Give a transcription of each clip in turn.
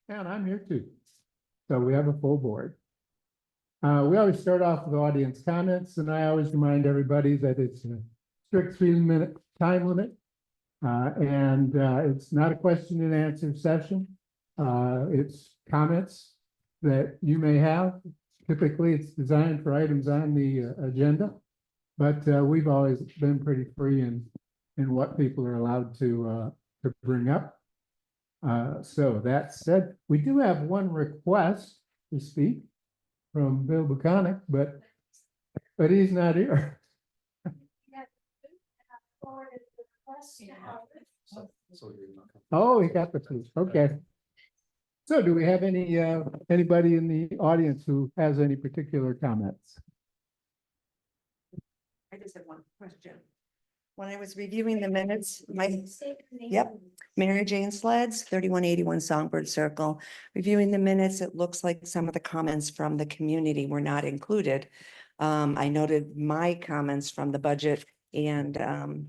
And I'm here too. So we have a full board. We always start off with audience comments, and I always remind everybody that it's a strict 3-minute time limit. It's not a question and answer session. It's comments that you may have. Typically, it's designed for items on the agenda, but we've always been pretty free in what people are allowed to bring up. So that said, we do have one request to speak from Bill Buchanan, but he's not here. Oh, he got the police. Okay. So do we have anybody in the audience who has any particular comments? I just have one question. When I was reviewing the minutes, Mary Jane Sleds, 3181 Songbird Circle. Reviewing the minutes, it looks like some of the comments from the community were not included. I noted my comments from the budget and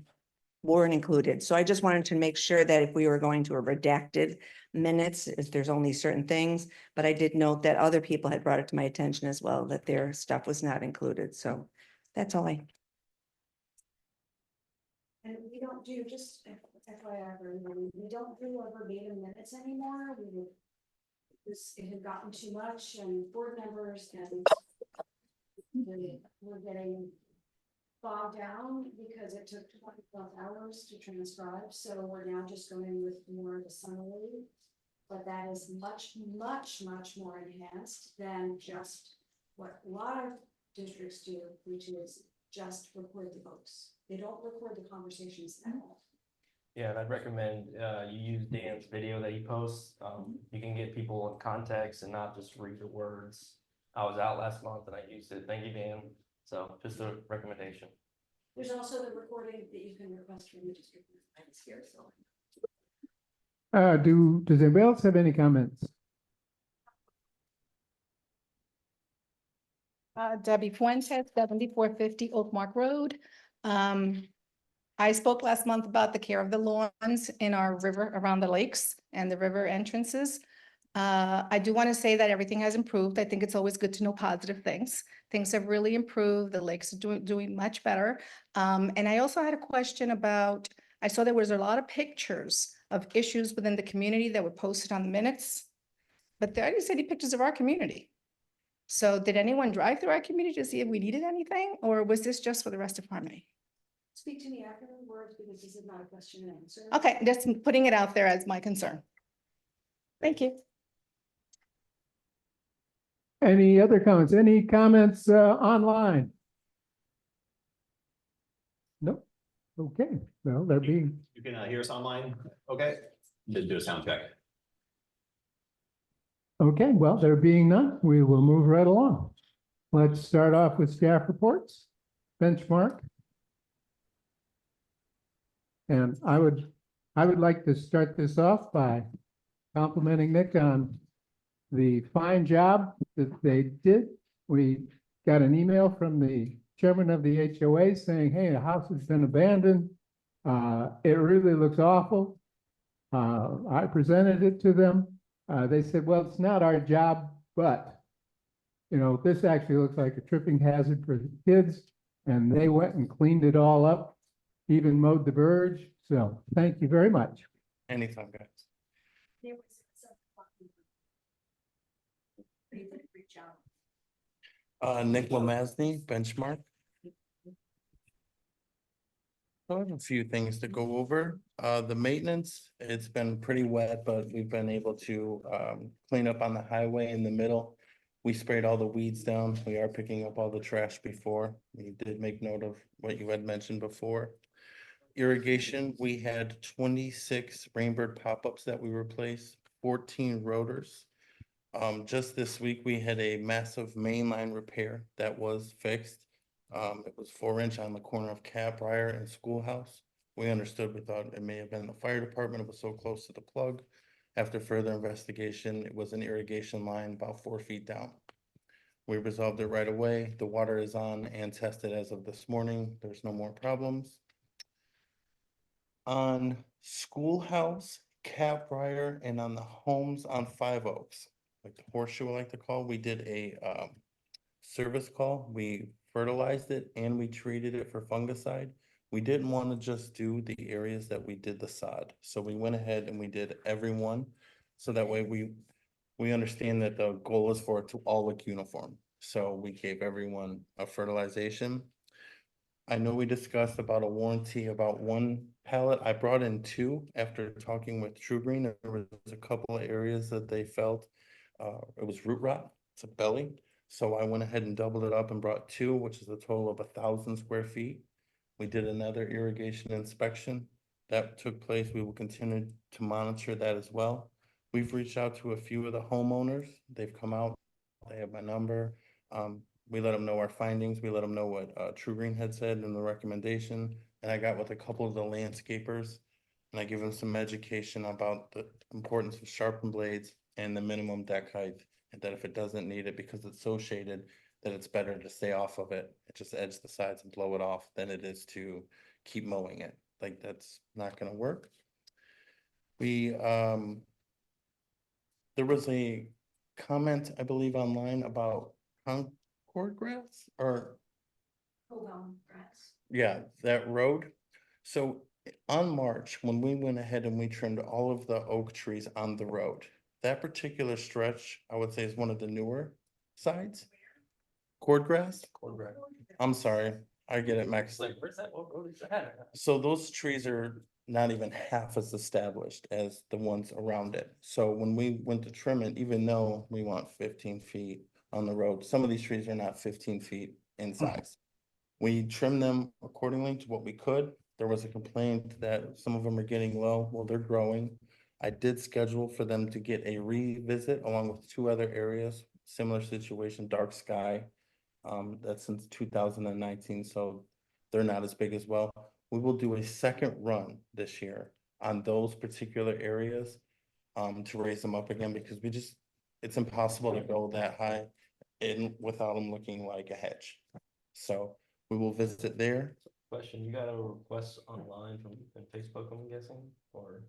weren't included. So I just wanted to make sure that if we were going to a redacted minutes, if there's only certain things, but I did note that other people had brought it to my attention as well, that their stuff was not included. So that's all I. And we don't do, just FYI, we don't do a verbatim minutes anymore. It had gotten too much, and board members and we're getting bogged down because it took 20+ hours to transcribe. So we're now just going with more of a summary, but that is much more enhanced than just what a lot of districts do, which is just record the votes. They don't record the conversations at all. Yeah, and I'd recommend you use Dan's video that he posts. You can get people in context and not just read the words. I was out last month and I used it. Thank you, Dan. So just a recommendation. There's also the recording that you can request from the district. I was here, so. Does anybody else have any comments? Debbie Fuentes, 7450 Oakmark Road. I spoke last month about the care of the lawns in our river around the lakes and the river entrances. I do want to say that everything has improved. I think it's always good to know positive things. Things have really improved. The lakes are doing much better. And I also had a question about, I saw there was a lot of pictures of issues within the community that were posted on the minutes, but there I didn't see any pictures of our community. So did anyone drive through our community to see if we needed anything, or was this just for the rest of Harmony? Speak to me afterwards because this is not a question and answer. Okay, just putting it out there as my concern. Thank you. Any other comments? Any comments online? Nope. Okay. Well, they're being. You can hear us online. Okay. Just do a sound check. Okay. Well, there being none, we will move right along. Let's start off with staff reports. Benchmark. And I would like to start this off by complimenting Nick on the fine job that they did. We got an email from the chairman of the HOA saying, hey, the house has been abandoned. It really looks awful. I presented it to them. They said, well, it's not our job, but this actually looks like a tripping hazard for the kids. And they went and cleaned it all up, even mowed the verge. So thank you very much. Anytime, guys. There was some reach out. Nick Lamazny, Benchmark. I have a few things to go over. The maintenance, it's been pretty wet, but we've been able to clean up on the highway in the middle. We sprayed all the weeds down. We are picking up all the trash before. We did make note of what you had mentioned before. Irrigation, we had 26 Rainbird pop-ups that we replaced, 14 rotors. Just this week, we had a massive mainline repair that was fixed. It was 4-inch on the corner of Caprior and Schoolhouse. We understood, we thought it may have been the fire department. It was so close to the plug. After further investigation, it was an irrigation line about 4 feet down. We resolved it right away. The water is on and tested as of this morning. There's no more problems. On Schoolhouse, Cap Briar and on the homes on Five Oaks, like the horseshoe I like to call, we did a service call. We fertilized it and we treated it for fungicide. We didn't want to just do the areas that we did the sod. So we went ahead and we did every one. So that way we understand that the goal is for it to all look uniform. So we gave everyone a fertilization. I know we discussed about a warranty about one pallet. I brought in two after talking with True Green. There was a couple of areas that they felt it was root rot, it's a belly. So I went ahead and doubled it up and brought two, which is a total of 1,000 square feet. We did another irrigation inspection that took place. We will continue to monitor that as well. We've reached out to a few of the homeowners. They've come out, they have my number. We let them know our findings. We let them know what True Green had said in the recommendation. And I got with a couple of the landscapers and I give them some education about the importance of sharpened blades and the minimum deck height. And that if it doesn't need it because it's so shaded, that it's better to stay off of it. It just edge the sides and blow it off than it is to keep mowing it. Like that's not gonna work. We, there was a comment, I believe, online about Concord grass or, Hold on, grass. yeah, that road. So on March, when we went ahead and we trimmed all of the oak trees on the road, that particular stretch, I would say is one of the newer sides. Cord grass? Cornbread. I'm sorry, I get it It's mixed. like, where's that? What road is that? So those trees are not even half as established as the ones around it. So when we went to trim it, even though we want 15 feet on the road, some of these trees are not 15 feet in size. We trimmed them accordingly to what we could. There was a complaint that some of them are getting low. Well, they're growing. I did schedule for them to get a revisit along with two other areas, similar situation, dark sky. That's since 2019, so they're not as big as well. We will do a second run this year on those particular areas to raise them up again because it's impossible to go that high in without them looking like a hedge. So we will visit there. Question, you got a request online from Facebook, I'm guessing, or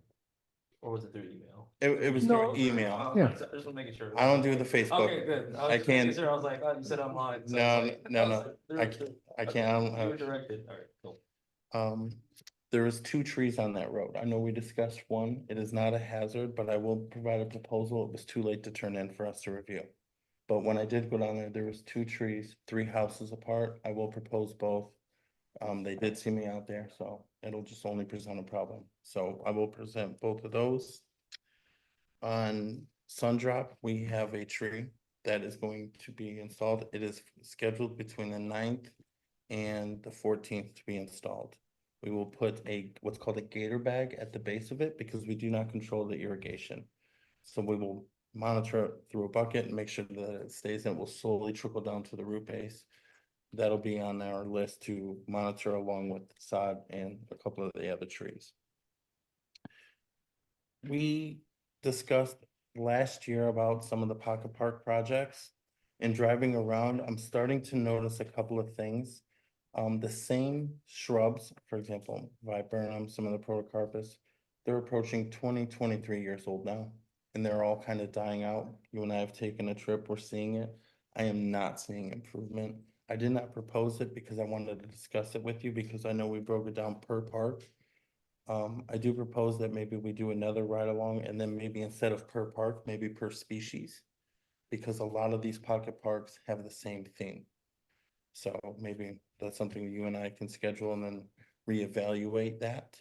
was it through email? It was No. through email. Oh, Yeah. I just want to make sure. I don't do the Facebook. Okay, good. I just making can't- sure. I was like, oh, you said online. so No, like- no, I was no. like, through- I can't- through- I okay, can't, I don't You were have- directed, all right, cool. There was two trees on that road. I know we discussed one. It is not a hazard, but I will provide a proposal. It was too late to turn in for us to review. But when I did go down there, there was two trees, 3 houses apart. I will propose both. They did see me out there, so it'll just only present a problem. So I will present both of those. On Sundrop, we have a tree that is going to be installed. It is scheduled between the 9th and the 14th to be installed. We will put what's called a gator bag at the base of it because we do not control the irrigation. So we will monitor it through a bucket and make sure that it stays and it will slowly trickle down to the root base. That'll be on our list to monitor along with sod and a couple of the other trees. We discussed last year about some of the pocket park projects. And driving around, I'm starting to notice a couple of things. The same shrubs, for example, viburnum, some of the protocarpus, they're approaching 23 years old now. And they're all kind of dying out. You and I have taken a trip, we're seeing it. I am not seeing improvement. I did not propose it because I wanted to discuss it with you because I know we broke it down per park. I do propose that maybe we do another ride along and then maybe instead of per park, maybe per species. Because a lot of these pocket parks have the same theme. So maybe that's something you and I can schedule and then reevaluate that.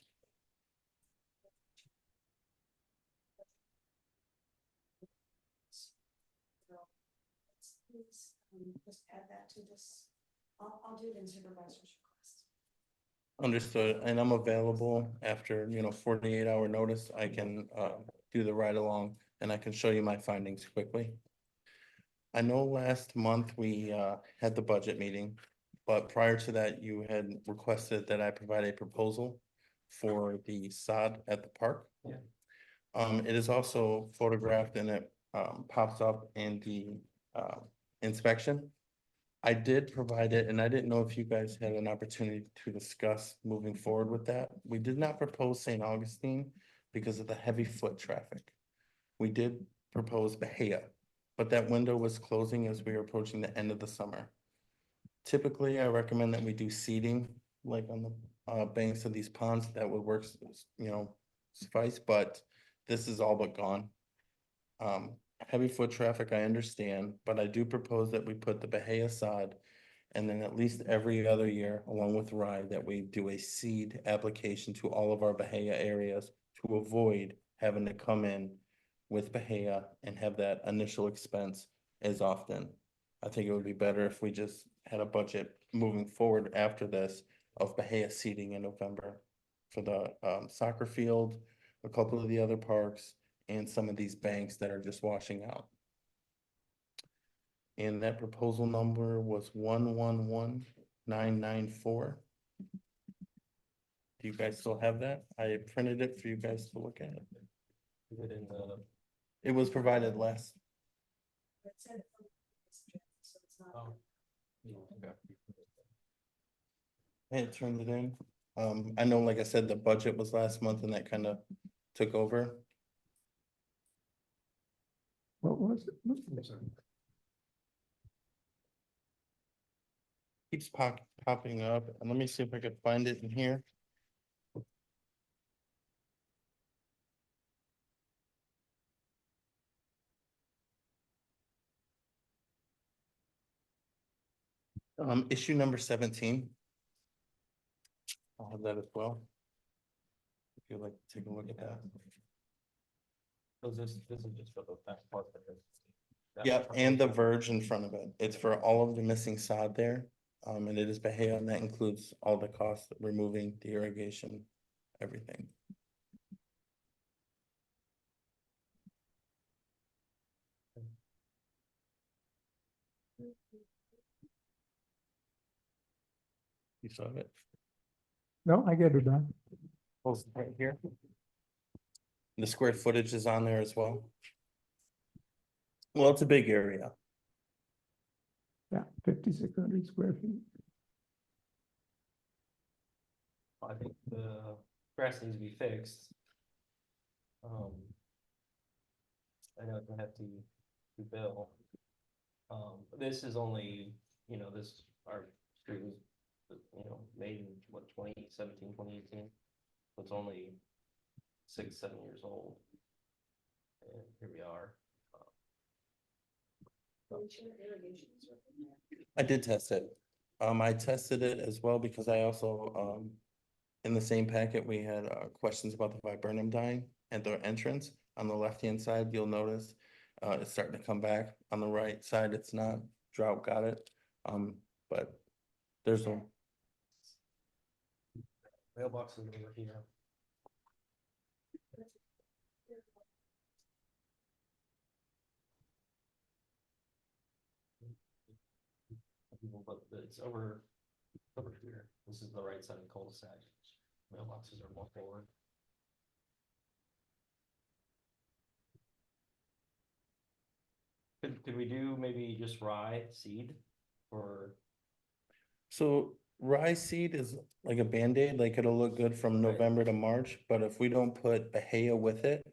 Please, just add that to this. I'll do it in supervisor's request. Understood, and I'm available after, 48-hour notice. I can do the ride along and I can show you my findings quickly. I know last month we had the budget meeting, but prior to that, you had requested that I provide a proposal for the sod at the park. Yeah. It is also photographed and it pops up in the inspection. I did provide it, and I didn't know if you guys had an opportunity to discuss moving forward with that. We did not propose St. Augustine. because of the heavy foot traffic. We did propose Bahia, but that window was closing as we were approaching the end of the summer. Typically, I recommend that we do seeding, like on the banks of these ponds, that would work, suffice, but this is all but gone. Heavy foot traffic, I understand, but I do propose that we put the Bahia sod, and then at least every other year, along with rye, that we do a seed application to all of our Bahia areas to avoid having to come in with Bahia and have that initial expense as often. I think it would be better if we just had a budget moving forward after this of Bahia seeding in November for the soccer field, a couple of the other parks, and some of these banks that are just washing out. And that proposal number was 111994. Do you guys still have that? I printed it for you guys to look at. Is it in the, It was provided last, That's it. So it's not. oh. Okay. I had turned it in. I know, like I said, the budget was last month and that kind of took over. What was it? Keeps popping up, and let me see if I could find it in here. Issue number 17. I'll have that as well. If you'd like to take a look at that. So this is just for the back part of it. That Yep, part. and the verge in front of it. It's for all of the missing sod there. And it is Bahia, and that includes all the costs, removing the irrigation, everything. You saw it? No, I get it done. Oh, it's right here. The square footage is on there as well. Well, it's a big area. Yeah, 5,600 square feet. I think the grass needs to be fixed. I know it's gonna have to bill. This is only, this, our street was, made in what, 2017, 2018. So it's only 6, 7 years old. And here we are. I did test it. I tested it as well because I also, in the same packet, we had questions about the viburnum dying at the entrance. On the left-hand side, you'll notice it's starting to come back. On the right side, it's not. Drought got it. But there's a, Mailboxes over here. But it's over here. This is the right side of the cul-de-sac. Mailboxes are more forward. Could we do maybe just rye seed or? so rye seed is like a Band-Aid, like it'll look good from Right. November to March, but if we don't put Bahia with it,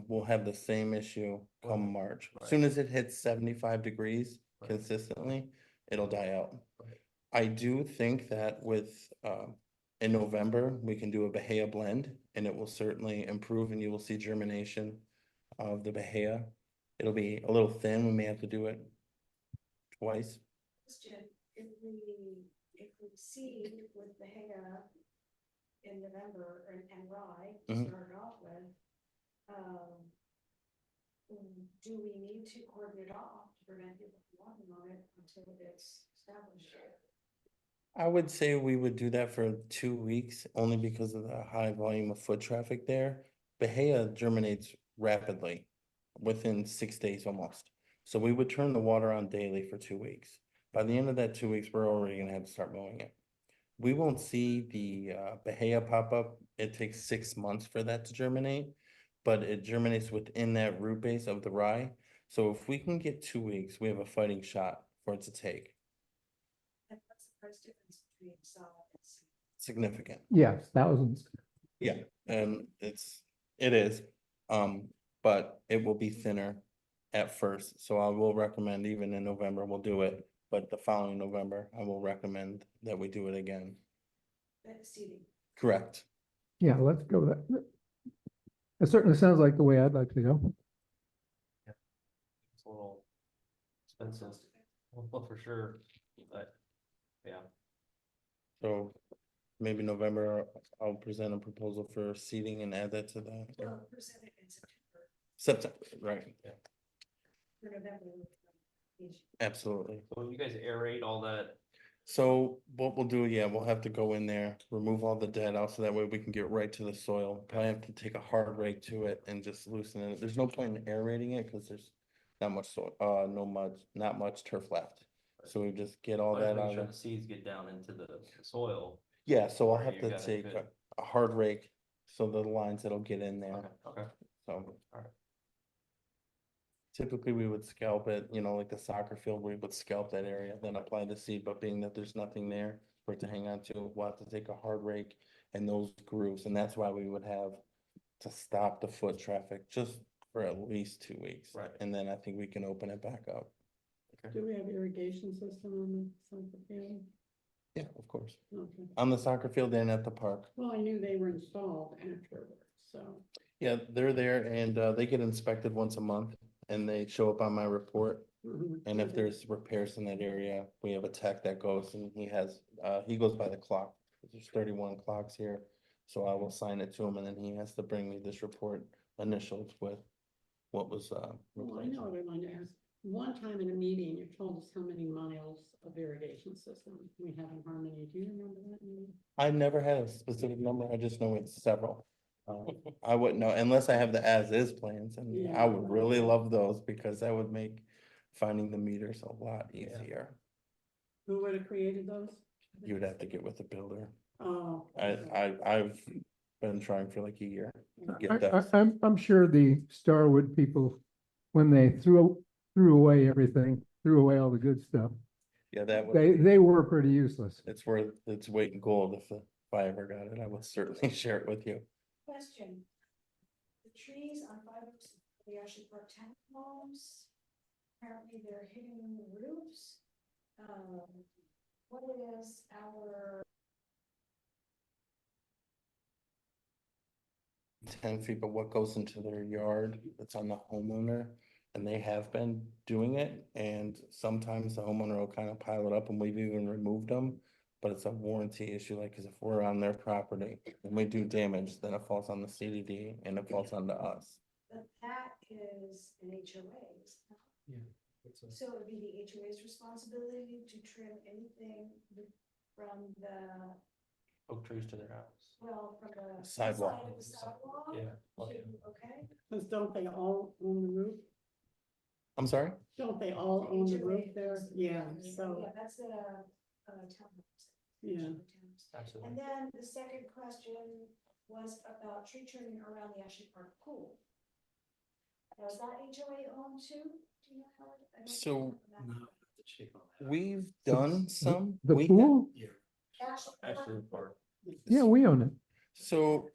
we'll have the same issue come Right. March. As Right. soon as it hits 75 degrees Right. consistently, it'll die out. Right. I do think that with, in November, we can do a Bahia blend and it will certainly improve and you will see germination of the Bahia. It'll be a little thin. We may have to do it twice. Question, if we seed with the hair in November and rye to Mhm. start off with, do we need to cordon it off to prevent people from walking on it until it's established? I would say we would do that for 2 weeks, only because of the high volume of foot traffic there. Bahia germinates rapidly, within 6 days almost. So we would turn the water on daily for 2 weeks. By the end of that 2 weeks, we're already gonna have to start mowing it. We won't see the Bahia pop up. It takes 6 months for that to germinate, but it germinates within that root base of the rye. So if we can get 2 weeks, we have a fighting shot for it to take. And what's the price difference between solid and seed? Significant. Yes, thousands. Yeah, and it's It is, but it will be thinner at first, so I will recommend even in November, we'll do it. But the following November, I will recommend that we do it again. Seating. Correct. Yeah, let's go that. It certainly sounds like the way I'd like to go. It's a little expensive, well, for sure, but, yeah. So maybe November, I'll present a proposal for seating and add that to the Well, present it in September, September, right? for November. Absolutely. So when you guys aerate all that, So what we'll do, yeah, we'll have to go in there, remove all the dead out so that way we can get right to the soil. Probably have to take a hard rake to it and just loosen it. There's no point in aerating it because there's not much soil, not much turf left. So we just get all that make out sure of the it. seeds get down into the soil. Yeah, so I'll Or have you to gotta take fit- a hard rake, so the lines that'll get in Okay, there, okay, so. Alright. Typically, we would scalp it, like the soccer field, we would scalp that area, then apply the seed, but being that there's nothing there for it to hang on to, we'll have to take a hard rake and those grooves, and that's why we would have to stop the foot traffic just for at least 2 weeks. Right. And then I think we can open it back up. Do we have irrigation system on the soccer field? Yeah, of course. Okay, On the soccer field and at the park. well, I knew they were installed afterwards, so. Yeah, they're there and they get inspected once a month and they show up on my report. And if there's repairs in that area, we have a tech that goes and he goes by the clock. There's 31 clocks here. So I will sign it to him and then he has to bring me this report initials with what was, Well, I replaced. know what I wanted to ask. One time in a meeting, you told us how many miles of irrigation system we have in Harmony. Do you remember that? Maybe? I never had a specific number. I just know it's several. I wouldn't know unless I have the as-is plans and I would really love those because that would make finding the meters a lot easier. Who would have created those? You would have to get with the builder. Oh. I've been trying for like a year to get I, that. I'm sure the Starwood people, when they threw away everything, threw away all the good stuff, Yeah, that would, they were pretty useless. it's worth its weight in gold if I ever got it. I would certainly share it with you. Question. The trees on 506, they actually put townhomes. Apparently they're hitting the roofs. What is our, 10 feet, but what goes into their yard, it's on the homeowner. And they have been doing it, and sometimes the homeowner will kind of pile it up, and we've even removed them. But it's a warranty issue, like, cause if we're on their property and we do damage, then it falls on the CDD and it falls onto us. but that is an HOA. is it not? So it would be the HOA's responsibility to trim anything from the, Oak trees to their house. well, from the. Sidewalk. side of the sidewalk Yeah. to- Okay. Because don't they all own the roof? I'm sorry? Don't they all own the roof there? Yeah, so, Yeah, that's the, townhomes. yeah. Absolutely. And then the second question was about tree trimming around the Ashley Park pool. Now, is that HOA owned too? Do you know how? I don't So- know. We've done some. The we pool, Ashley Park. Actually, part. yeah, we own it. So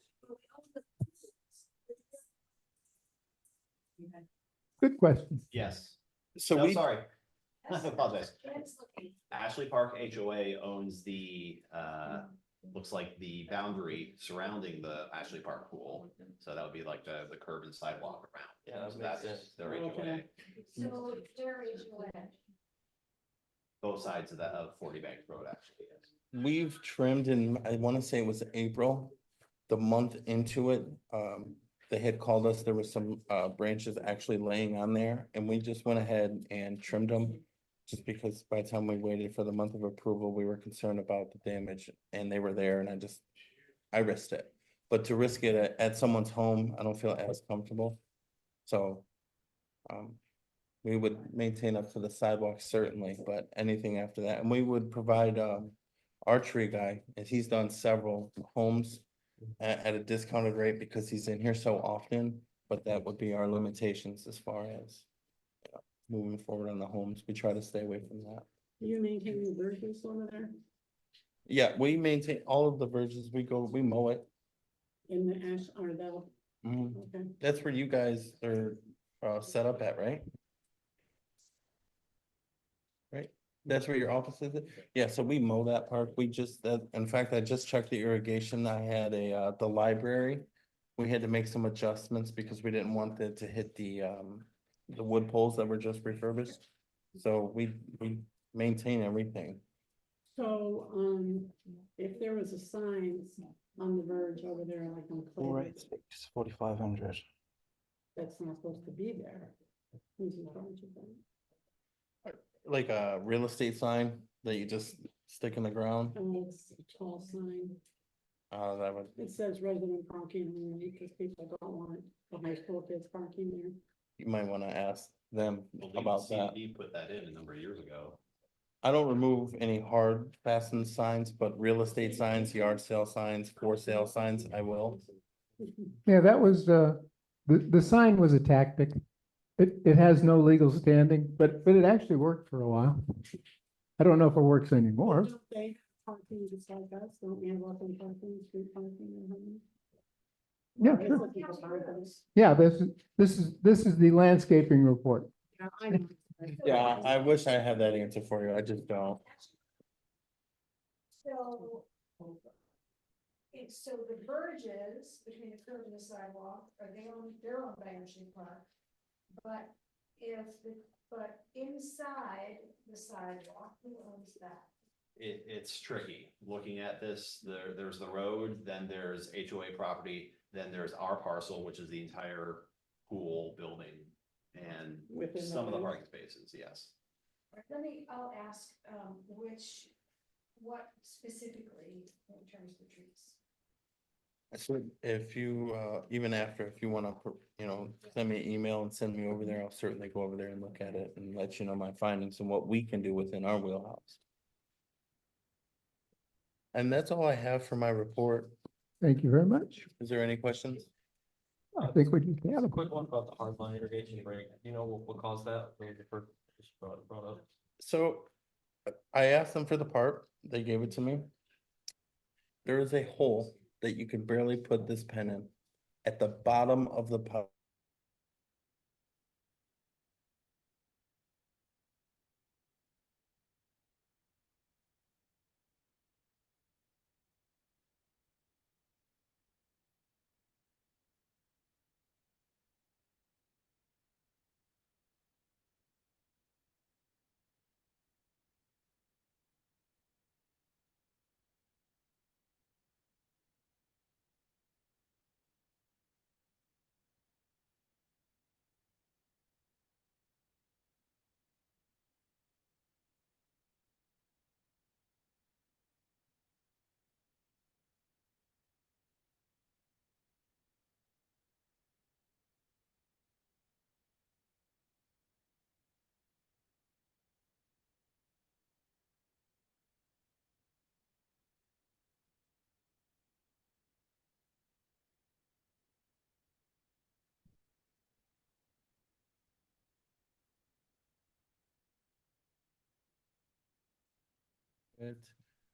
Good question. Yes. So No, we, sorry. I apologize. Ken's looking. Ashley Park HOA owns the, looks like the boundary surrounding the Ashley Park pool. So that would be like the curb and sidewalk around. Yeah, that So makes that's sense. their Okay. HOA. So their HOA. Both sides of that, of 40 Bank Road, actually, yes. we've trimmed in, I want to say it was April, the month into it. They had called us, there was some branches actually laying on there and we just went ahead and trimmed them. Just because by the time we waited for the month of approval, we were concerned about the damage and they were there and I risked it. But to risk it at someone's home, I don't feel as comfortable. So we would maintain up to the sidewalk certainly, but anything after that, and we would provide our tree guy, and he's done several homes at a discounted rate because he's in here so often, but that would be our limitations as far as moving forward on the homes. We try to stay away from that. You maintain the verges over there Yeah, we maintain all of the verges. We mow it. in the ash, or they'll Mhm. Okay. That's where you guys are set up at, right? Right? That's where your office is? Yeah, so we mow that park. We just, in fact, I just checked the irrigation. I had the library. We had to make some adjustments because we didn't want it to hit the wood poles that were just refurbished. So we maintain everything. So, if there was a sign on the verge over there, like on Clay, 4,500. that's not supposed to be there. Who's in charge of that? Like a real estate sign that you just stick in the ground. And it's a tall sign. That would, It says resident parking only because people don't want the high school kids parking there. you might want to ask them about that. He put that in a number of years ago. I don't remove any hard fastened signs, but real estate signs, yard sale signs, for sale signs, I will. Yeah, that was, the sign was a tactic. It has no legal standing, but it actually worked for a while. I don't know if it works anymore. Don't they parking just like us? Don't we have open parking, street parking and everything? Yeah, That's sure. what people park on. Yeah, this is the landscaping report. Yeah, I know. Yeah, I wish I had that answer for you. I just don't. So. So the verges between the curb and the sidewalk, they're owned by Ashley Park. But but inside the sidewalk, who owns that? It's tricky. Looking at this, there's the road, then there's HOA property, then there's our parcel, which is the entire pool building. And Within the some of the fence? parking spaces, yes. I'll ask, what specifically in terms of the trees? So if you, even after, if you wanna, send me an email and send me over there, I'll certainly go over there and look at it and let you know my findings and what we can do within our wheelhouse. And that's all I have for my report. Thank you very much. Is there any questions? I think we just had A a quick one about the hardline irrigation break. Do you know what caused that? When you first just brought up? So I asked them for the part, they gave it to me. There is a hole that you can barely put this pen in at the bottom of the pipe.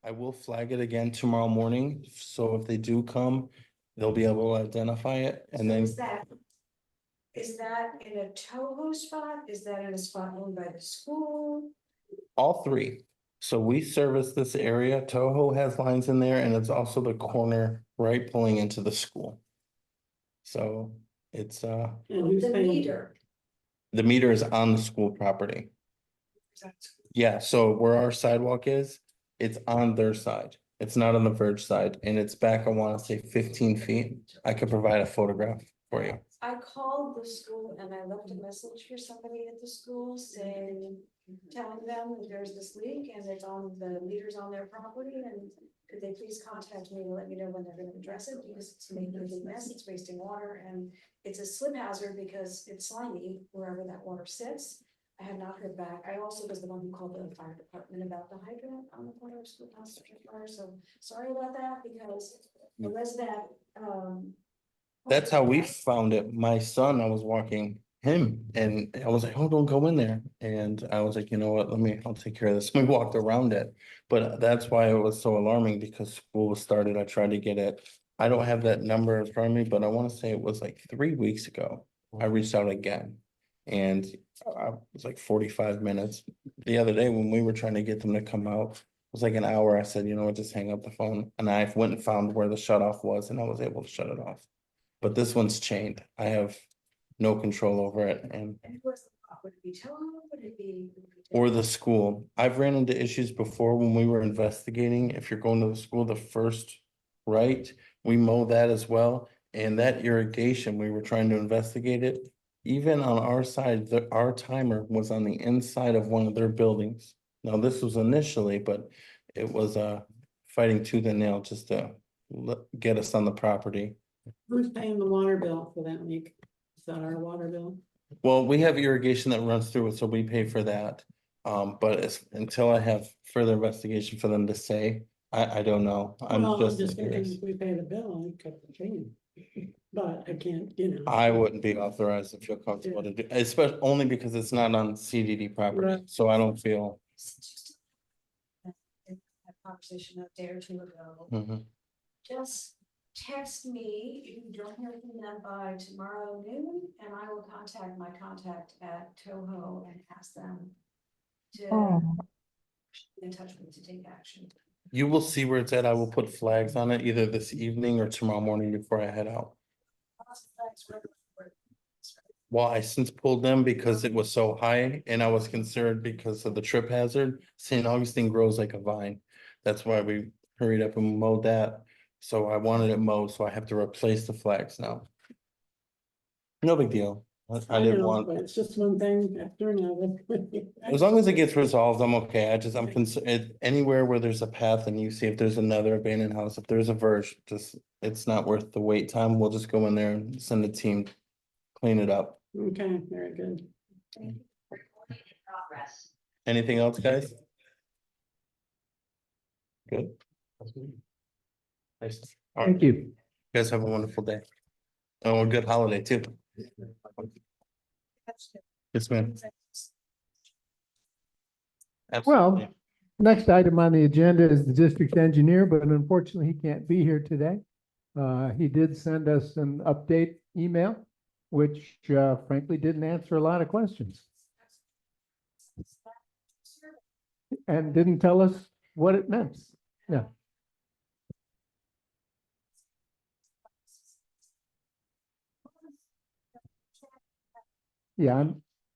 I will flag it again tomorrow morning, so if they do come, they'll be able to identify it and So then. is that in a Toho spot? Is that in a spot owned by the school? All three. So we service this area. Toho has lines in there and it's also the corner right pulling into the school. So it's, And who's The paying? meter. the meter is on the school property. Yeah, so where our sidewalk is, it's on their side. It's not on the verge side and it's back, I wanna say 15 feet. I could provide a photograph for you. I called the school and I left a message for somebody at the school saying, telling them that there's this leak and it's on the meters on their property and could they please contact me and let me know when they're gonna address it because it's making a big mess, it's wasting water and it's a slip hazard because it's slimy wherever that water sits. I have not heard back. I also was the one who called the fire department about the hydrant on the corner of school house fire, so sorry about that because the resident, That's how we found it. My son, I was walking him and I was like, oh, don't go in there. And I was like, you know what, I'll take care of this. We walked around it. But that's why it was so alarming because school was started. I tried to get it I don't have that number in front of me, but I want to say it was like 3 weeks ago. I reached out again. And it was like 45 minutes. The other day when we were trying to get them to come out, it was like an hour. I said, you know what, just hang up the phone. And I went and found where the shut off was and I was able to shut it off. But this one's chained. I have no control over it and And where's the, would it be Toho, would it be? or the school. I've ran into issues before when we were investigating. If you're going to the school, the first right, we mow that as well. And that irrigation, we were trying to investigate it. Even on our side, our timer was on the inside of one of their buildings. Now, this was initially, but it was fighting tooth and nail just to get us on the property. Who's paying the water bill for that week? Is that our water bill? Well, we have irrigation that runs through it, so we pay for that. But until I have further investigation for them to say, I don't know. Well, I'm I'm just just thinking curious. if we pay the bill, we cut the chain. But I can't, you know. I wouldn't be authorized to feel comfortable to do, especially only because it's not on CDD property, Right. so I don't feel. Since you still had a conversation a day or two ago, Mhm. just text me if you don't hear from them by tomorrow noon, and I will contact my contact at Toho and ask them to be in touch with me to take action. You will see where it's at. I will put flags on it either this evening or tomorrow morning before I head out. Well, I since pulled them because it was so high and I was concerned because of the trip hazard. St. Augustine grows like a vine. That's why we hurried up and mowed that. So I wanted it mowed, so I have to replace the flags now. No big deal. I didn't know, want, but it's just one thing after another. as long as it gets resolved, I'm okay. I'm concerned, anywhere where there's a path and you see if there's another abandoned house, if there's a verge, just, it's not worth the wait time. We'll just go in there and send a team, clean it up. Okay, very good. Anything else, guys? Good. Nice. All right, Thank you. you guys have a wonderful day. Oh, a good holiday too. Yes, ma'am. Absolutely. Well, next item on the agenda is the district engineer, but unfortunately he can't be here today. He did send us an update email, which frankly didn't answer a lot of questions. And didn't tell us what it meant. Yeah. Yeah,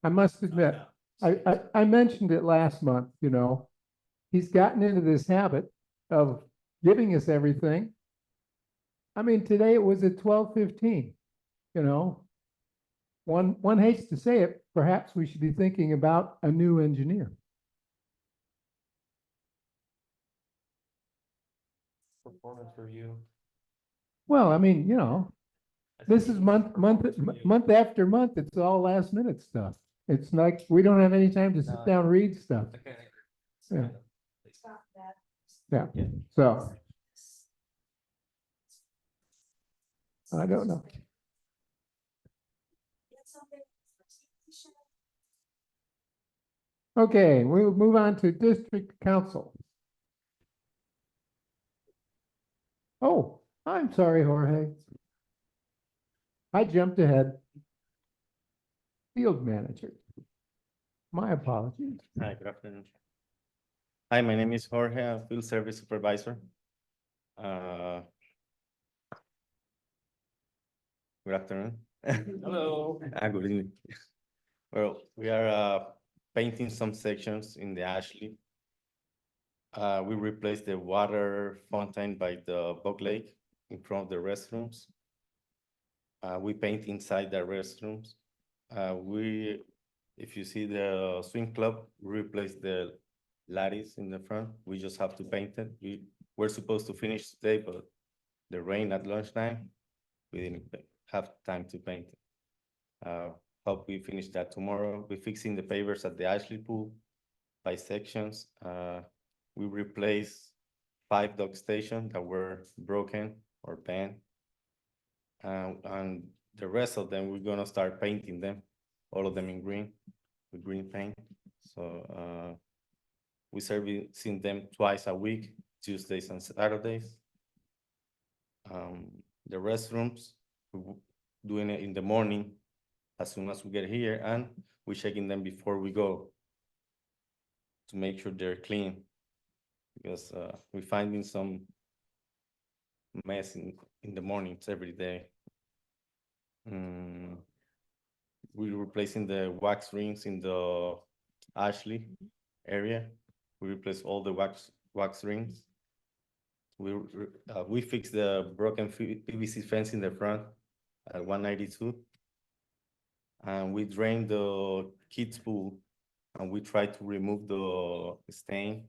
I must admit, I mentioned it last month, you know. He's gotten into this habit of giving us everything. I mean, today it was at 12:15, you know. One hates to say it, perhaps we should be thinking about a new engineer. Performance review. Well, I mean, you know, this is month after month, it's all last minute stuff. It's like, we don't have any time to sit down, and read stuff. Okay. Yeah. Stop that. Yeah, so. I don't know. Get something. Okay, we'll move on to district council. Oh, I'm sorry, Jorge. I jumped ahead. Field manager. My apologies. Hi, good afternoon. Hi, my name is Jorge, I'm field service supervisor. Good afternoon. Hello. Good evening. Well, we are painting some sections in the Ashley. We replaced the water fountain by the Bog Lake in front of the restrooms. We paint inside the restrooms. If you see the swim club, we replaced the lattice in the front. We just have to paint it. We're supposed to finish today, but the rain at lunchtime, we didn't have time to paint it. Hope we finish that tomorrow. We're fixing the pavers at the Ashley pool by sections. We replaced 5 dock stations that were broken or bent. And the rest of them, we're gonna start painting them, all of them in green, with green paint. So we servicing them twice a week, Tuesdays and Saturdays. The restrooms, doing it in the morning as soon as we get here, and we checking them before we go to make sure they're clean. Because we're finding some mess in the mornings every day. We're replacing the wax rings in the Ashley area. We replace all the wax rings. We fixed the broken PVC fence in the front at 192. And we drained the kids pool, and we tried to remove the stain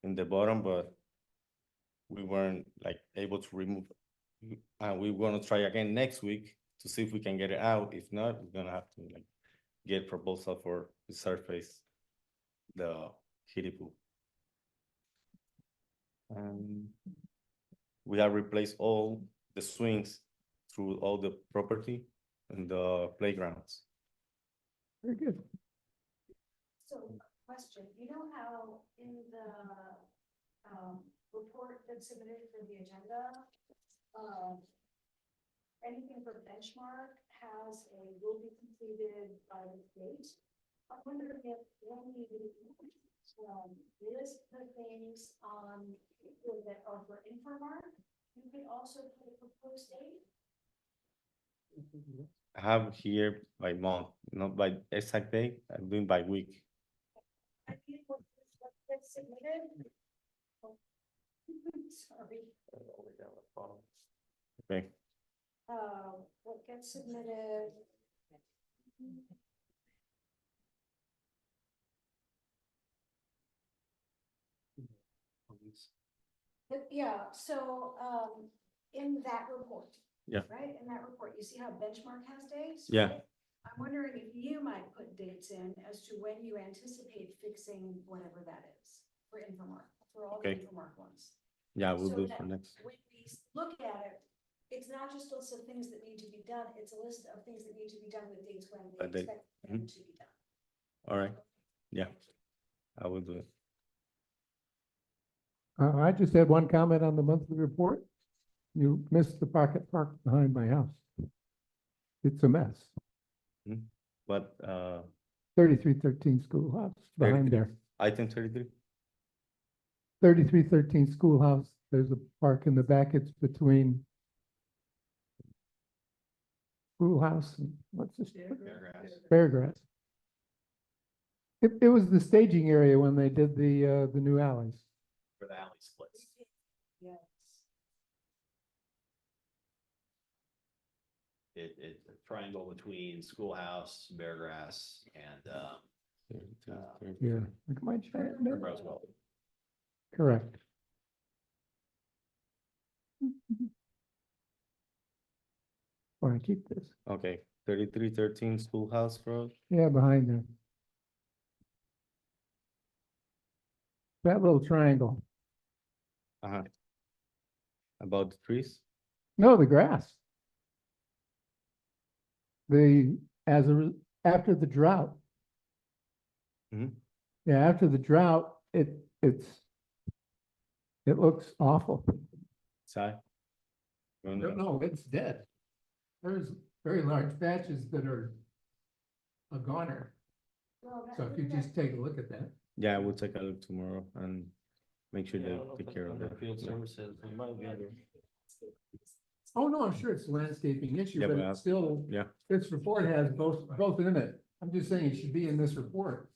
in the bottom, but we weren't like able to remove it. And we're gonna try again next week to see if we can get it out. If not, we're gonna have to like get proposal for the surface, the kiddie pool. And we have replaced all the swings through all the property and the playgrounds. Very good. So, question, you know how in the, report that's submitted for the agenda, anything for benchmark has a will be completed by the date? I wonder if when you list the things on, that are for Informark, you could also put a proposed date? I have here by month, not by exact date, I'm doing by week. I think what gets submitted. Oh, sorry, Okay, what gets submitted. Yeah, so, in that report. Yeah. Right, in that report, you see how benchmark has dates? Yeah. right? I'm wondering if you might put dates in as to when you anticipate fixing whatever that is for Informark, for all the Okay. Informark ones. yeah, we'll So do it that for next. When we look at it, it's not just a list of things that need to be done, it's a list of things that need to be done with dates when By we date. expect them to be done. All right, yeah, I will do it. I just had one comment on the monthly report. You missed the pocket park behind my house. It's a mess. But 3313 schoolhouse behind 33. there. item 33, 3313 schoolhouse. There's a park in the back. It's between schoolhouse and what's this? Fairgrass. It was the staging area when they did the new alleys. For the alley splits. Yes. It's a triangle between schoolhouse, Beargrass, and, 33. Yeah. Like my giant man. Rosewell. Correct. Want to keep this? Okay, 3313 Schoolhouse Road. Yeah, behind there. That little triangle. Uh-huh. About the trees? No, the grass. After the drought. Mhm. Yeah, after the drought, it looks awful. Side? No, it's dead. There's very large patches that are a goner. Well, So if you just take a look at that. Yeah, we'll take a look tomorrow and make sure they take care of Under that. field Yeah. services, it might be under. Oh, no, I'm sure it's a landscaping issue, Yeah, but but it's still, Yeah, this report has both in it. I'm just saying it should be in this report.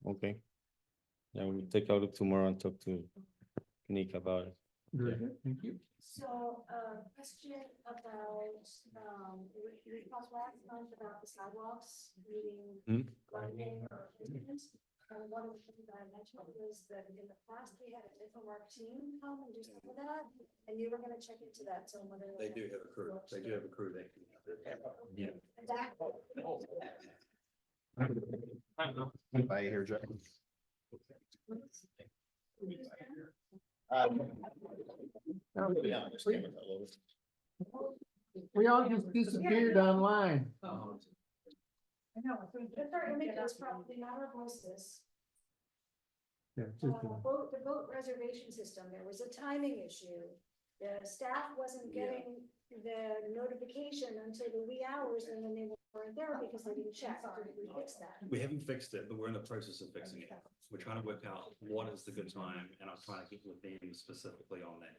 okay. Yeah, we'll take a look tomorrow and talk to Nick about it. Very Yeah. good, thank you. So, question about, we talked last month about the sidewalks needing Hmm? lighting or maintenance. And one of the things I mentioned was that in the past, we had an Informark team come and do some of that, and you were gonna check into that, so whether. They do have a crew, they do have a crew that can. Yeah. That. I hear Jack. We all just disappeared online. I know, just our images, probably not our voices. Yeah, The boat reservation system, there was a timing issue. The staff wasn't getting the notification until the wee hours, and then they weren't there because they didn't check. Did we fix that? We haven't fixed it, but we're in the process of fixing it. We're trying to work out what is the good time, and I'm trying to get with them specifically on that.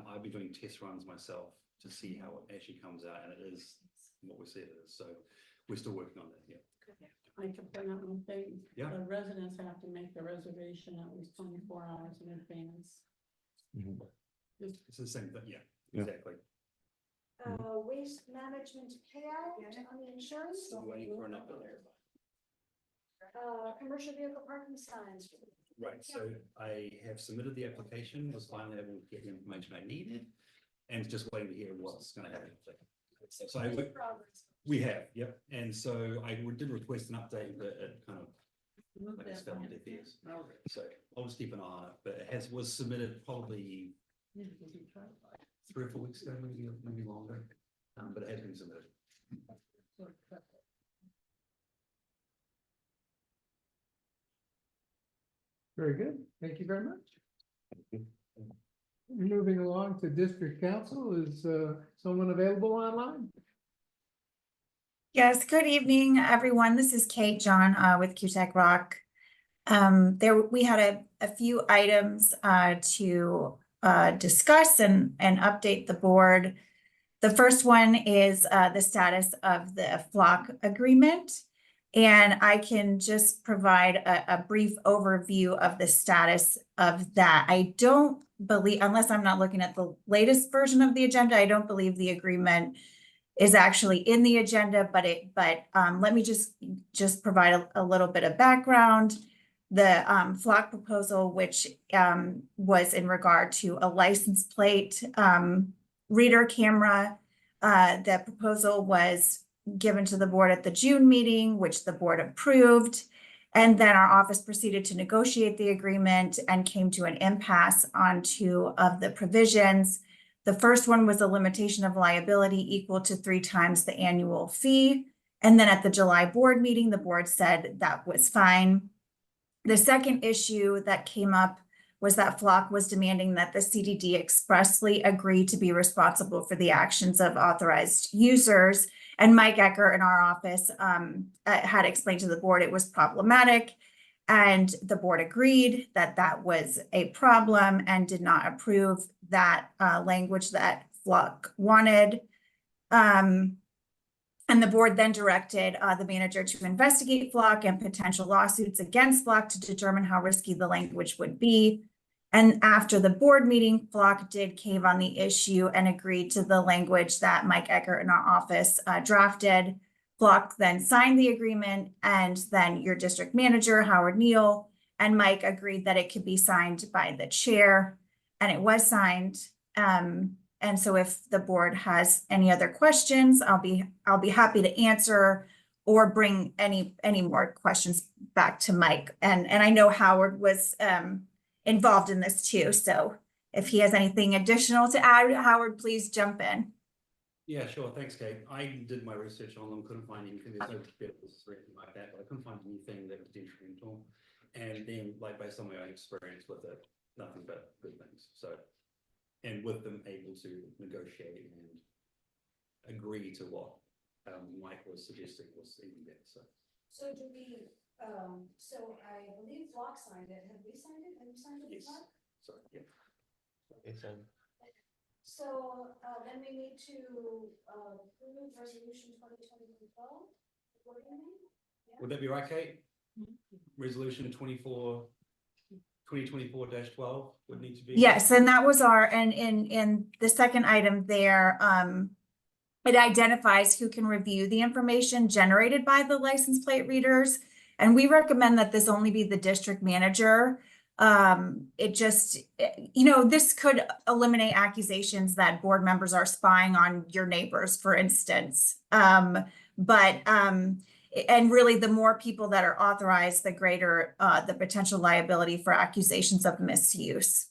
I've been doing test runs myself to see how it actually comes out, and it is what we said it is, so we're still working on that, yeah. I can point out one thing. Yeah. The residents have to make the reservation at least 24 hours in advance. It's the same thing, yeah, Yeah. exactly. Waste management payout on the insurance, Still waiting for an update. commercial vehicle parking signs. Right, so I have submitted the application, was finally able to get the information I needed, and just waiting to hear what's gonna happen. So I would, we have, yep, and so I did request an update, but it kind of, like it's fell into theirs. So I'll just keep an eye on it, but it was submitted probably 3 or 4 weeks ago, maybe longer, but it has been submitted. Very good. Thank you very much. Moving along to district council, is someone available online? Yes, good evening, everyone. This is Kate John with QTech Rock. We had a few items to discuss and update the board. The first one is the status of the flock agreement. And I can just provide a brief overview of the status of that. I don't believe, unless I'm not looking at the latest version of the agenda, I don't believe the agreement is actually in the agenda, but let me just provide a little bit of background. The flock proposal, which was in regard to a license plate reader camera, the proposal was given to the board at the June meeting, which the board approved. And then our office proceeded to negotiate the agreement and came to an impasse on 2 of the provisions. The first one was a limitation of liability equal to 3 times the annual fee. And then at the July board meeting, the board said that was fine. The second issue that came up was that Flock was demanding that the CDD expressly agree to be responsible for the actions of authorized users. And Mike Ecker in our office had explained to the board it was problematic. And the board agreed that that was a problem and did not approve that language that Flock wanted. And the board then directed the manager to investigate Flock and potential lawsuits against Flock to determine how risky the language would be. And after the board meeting, Flock did cave on the issue and agreed to the language that Mike Eckert in our office drafted. Flock then signed the agreement, and then your district manager, Howard Neal, and Mike agreed that it could be signed by the chair, and it was signed. And so if the board has any other questions, I'll be happy to answer or bring any more questions back to Mike. And I know Howard was involved in this too. So if he has anything additional to add, Howard, please jump in. Yeah, sure. Thanks, Kate. I did my research on them, couldn't find anything. There's no bills or anything like that, but I couldn't find anything that was detrimental. And then, like, based on my own experience with it, nothing but good things. So, and with them able to negotiate and agree to what Mike was suggesting was even better. So do we, so I believe Flock signed it. Have we signed it? Have you signed it? Yes. Flock? So, yeah. It's So then we need to approve resolution 2020-12. Would that be right, Kate? Resolution 2024-12 would need to be. Yes, and that was in the second item there, it identifies who can review the information generated by the license plate readers. And we recommend that this only be the district manager. It just, this could eliminate accusations that board members are spying on your neighbors, for instance. And really, the more people that are authorized, the greater the potential liability for accusations of misuse.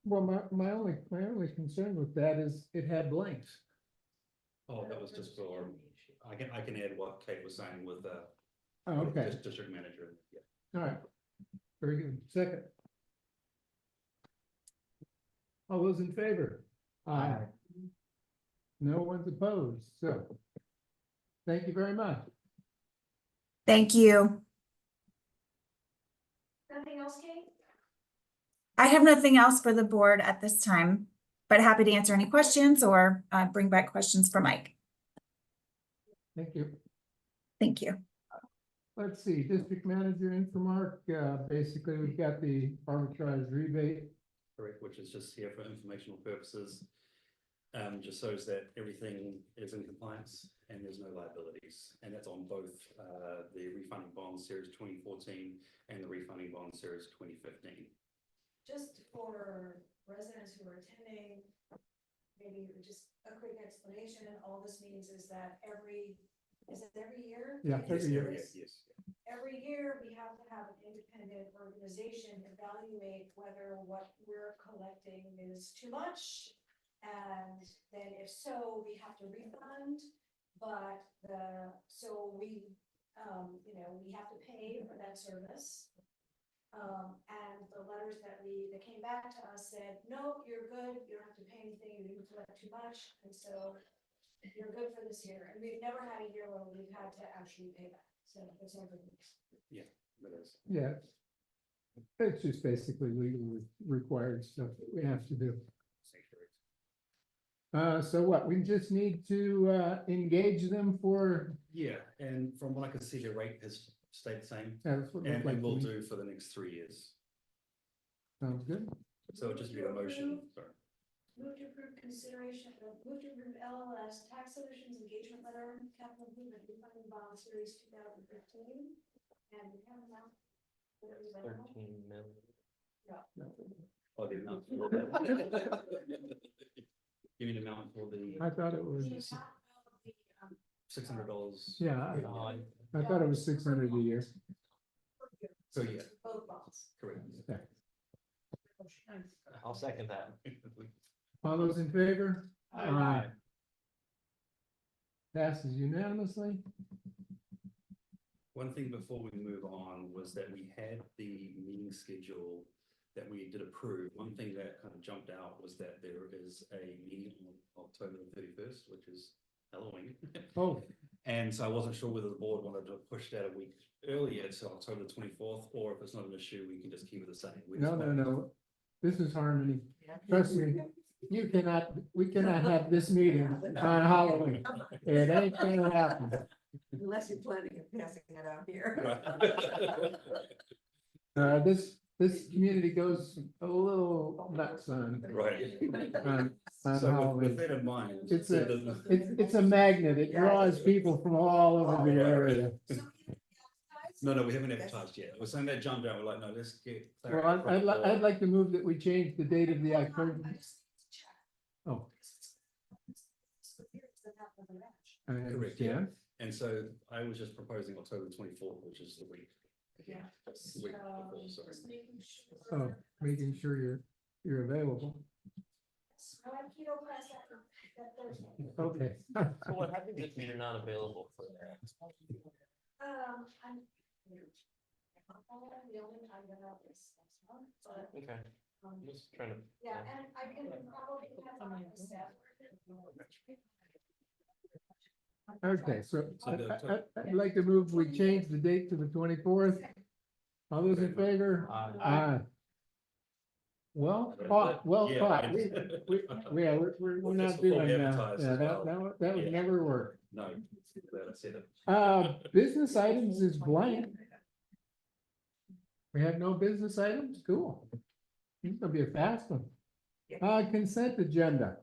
Well, my only concern with that is it had blanks. Oh, that was just for, I can add what Kate was saying with Oh, okay, district manager. Yeah. all right. Very good. Second. All those in favor? Aye. No one's opposed, so thank you very much. Thank you. Nothing else, Kate? I have nothing else for the board at this time, but happy to answer any questions or bring back questions for Mike. Thank you. Thank you. Let's see, district manager Infomark, basically, we've got the arbitrage rebate. Correct, which is just here for informational purposes. Just shows that everything is in compliance and there's no liabilities. And that's on both the refunding bond series 2014 and the refunding bond series 2015. Just for residents who are attending, maybe just a quick explanation. All this means is that is it every year? Yeah, every year. Yes. Every year, we have to have an independent organization evaluate whether what we're collecting is too much. And then if so, we have to refund, but so we, we have to pay for that service. And the letters that came back to us said, no, you're good, you don't have to pay anything, you didn't collect too much, and so you're good for this year. And we've never had a year where we've had to actually pay back, so it's never. Yeah, that is. Yeah. It's just basically legally required stuff that we have to do. So what, we just need to engage them for, Yeah, and from what I can see, the rate has stayed the same, that's what it and looked like it will to me. do for the next 3 years. Sounds good. So it'll just be a motion. Sorry. Move to approve move to approve LLS Tax Solutions Engagement Letter, capital improvement refunding bond series 2015. And we have an amount. What it was available. 13 million. Oh, the amount for give me the amount for the I thought it was, The amount of the, $600. yeah, I thought it was 600 a year. So yeah, both bonds. correct. I'll second that. All those in favor? Aye. Passes unanimously. One thing before we move on was that we had the meeting schedule that we did approve. One thing that kind of jumped out was that there is a meeting on October 31st, which is Halloween. Oh, And so I wasn't sure whether the board wanted to push that a week earlier to October 24th, or if it's not an issue, we can just keep it the same. We just no. wanted- This is harmony. Trust me, we cannot have this meeting on Halloween. It ain't gonna happen. Unless you're planning on passing it out here. This community goes a little nuts on, Right. on So with Halloween. that in mind. It's a magnet. It draws people from all over the area. No, we haven't advertised yet. We're saying that jumped out. We're like, no, let's get. Well, I'd like to move that we change the date of the October. Oh, I Correct, yeah. understand. And so I was just proposing October 24th, which is the week. Yeah. Week before, sorry. Just making sure. Oh, making sure you're available. I have keto class that Thursday. Okay. So what happens if you're not available for that? I'm. The only time that I'll this next month, but, Okay, I'm just trying to. yeah, and I can probably have my staff. Okay, so I'd like to move, we change the date to the 24th. All those in favor? Aye. Well caught, well Yeah. caught. Yeah, we're not Just before we doing, advertise yeah, as well. that would Yeah. never work. No, glad I said it. Business items is blank. We have no business items, cool. It's gonna be a fast one. Consent agenda.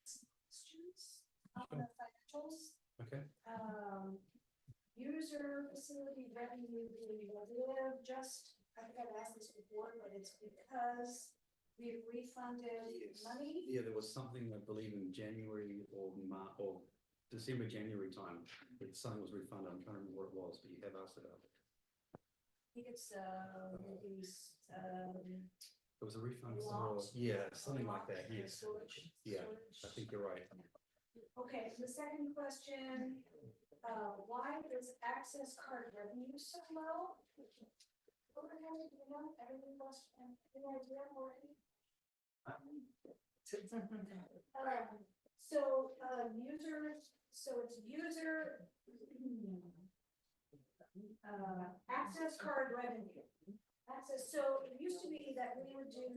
Questions on the financials? Okay. User facility revenue being negative, just, I think I've asked this before, but it's because we've refunded money. Yeah, there was something, I believe, in January or December, January time, that something was refunded. I'm trying to remember what it was, but you have asked about it. I think it's, maybe, There was a refund for, Lot. yeah, something like that, lot yes. storage- Yeah, I storage. think you're right. Okay, the second question, why is access card revenue so low? What the hell, do you know, everything lost, any idea already? So it's user. Access card revenue. Access, so it used to be that we would do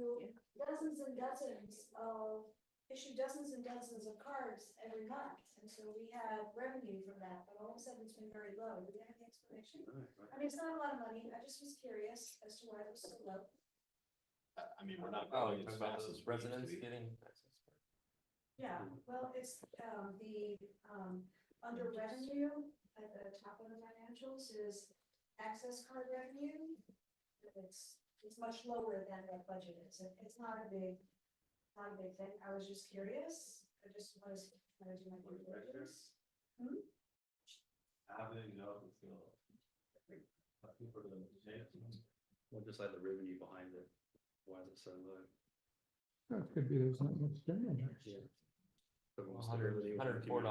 dozens and dozens of, issue dozens and dozens of cards every month. And so we had revenue from that, but all of a sudden it's been very low. Do you have any explanation? I mean, it's not a lot of money. I just was curious as to why it was so low. I mean, we're not Oh, growing you're as talking about fast those as we used to residents be. getting. Yeah, well, it's, under revenue, at the top of the financials is access card revenue. It's much lower than what budget is. It's not a big thing. I was just curious. I just was trying to do my due diligence. Well, just like the revenue behind it, why is it so low? Oh, it could be there's not much demand. Yeah. Stability within the $104.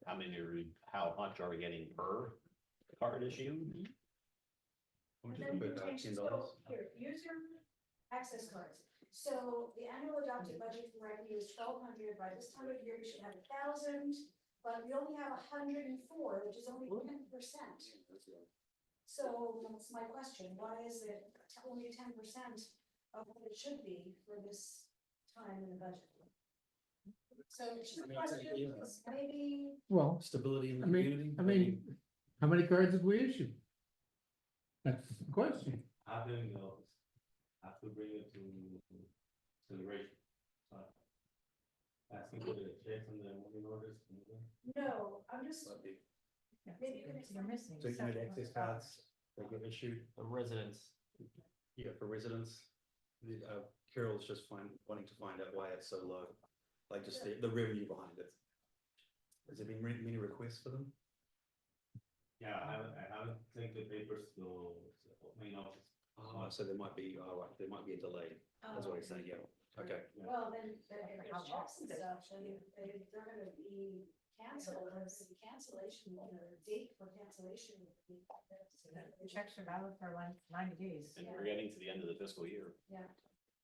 How many how much are we getting per card issue? And community. then we About changed, $10. so here, user access cards. So the annual adopted budget for revenue is 1,200. By this time of year, we should have 1,000, but we only have 104, which is only 10%. So that's my question. Why is it only 10% of what it should be for this time in the budget? So the question is maybe, Well, Stability in the I mean, community. I mean, how many cards have we issued? That's the question. I don't know. I have to bring it to celebration. Asking for the checks and the money orders. no, I'm just, maybe you can explain. So you know, the access cards, they get issued, The residents. yeah, for residents. The, Carol's just wanting to find out why it's so low, like just the revenue behind it. Has there been many requests for them? Yeah, I haven't sent the papers to main office. So there might be, right, there might be a delay, that's what he's saying, yeah, okay. Well, then, if there's checks and stuff, then they're gonna be canceled, there's a cancellation, date for cancellation. The checks are valid for like 90 days. And we're getting to the end of the fiscal year. Yeah.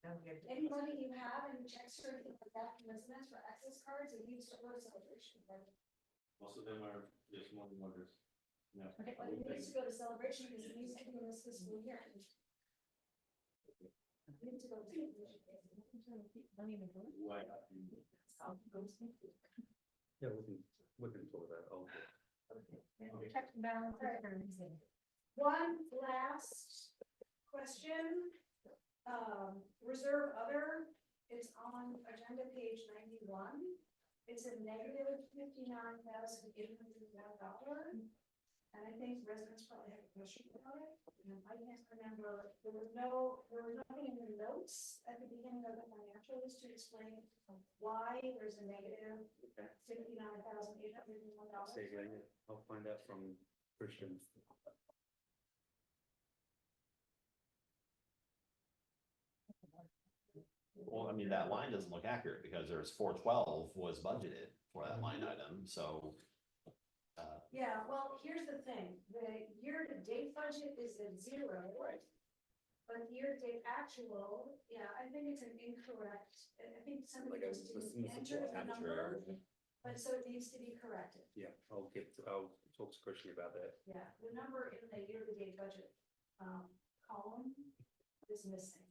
Don't get- Any money you have and checks or anything like that from residents for access cards, it needs to go to celebration, right? Most of them are just money orders. Yeah. Okay, but it needs to go to celebration because it needs to be in this fiscal year. It needs to go to celebration. Why? Yeah, we can talk about it. Checks and balances are easy. One last question. Reserve other, it's on agenda page 91. It's a negative $59,801. And I think residents probably have a question about it. And I can't remember, there was nothing in the notes at the beginning of the financials to explain why there's a negative $59,801. Say again, I'll find out from Christian. Well, I mean, that line doesn't look accurate because there's 412 was budgeted for that line item, so. Yeah, well, here's the thing, the year-to-date budget is at 0. Right. But year-to-date actual, yeah, I think it's an incorrect, I think somebody Like a- needs to a- enter the Arbitrary. number, but so it needs to be corrected. Yeah, I'll talk to Christian about that. Yeah, the number in the year-to-date budget, column is missing.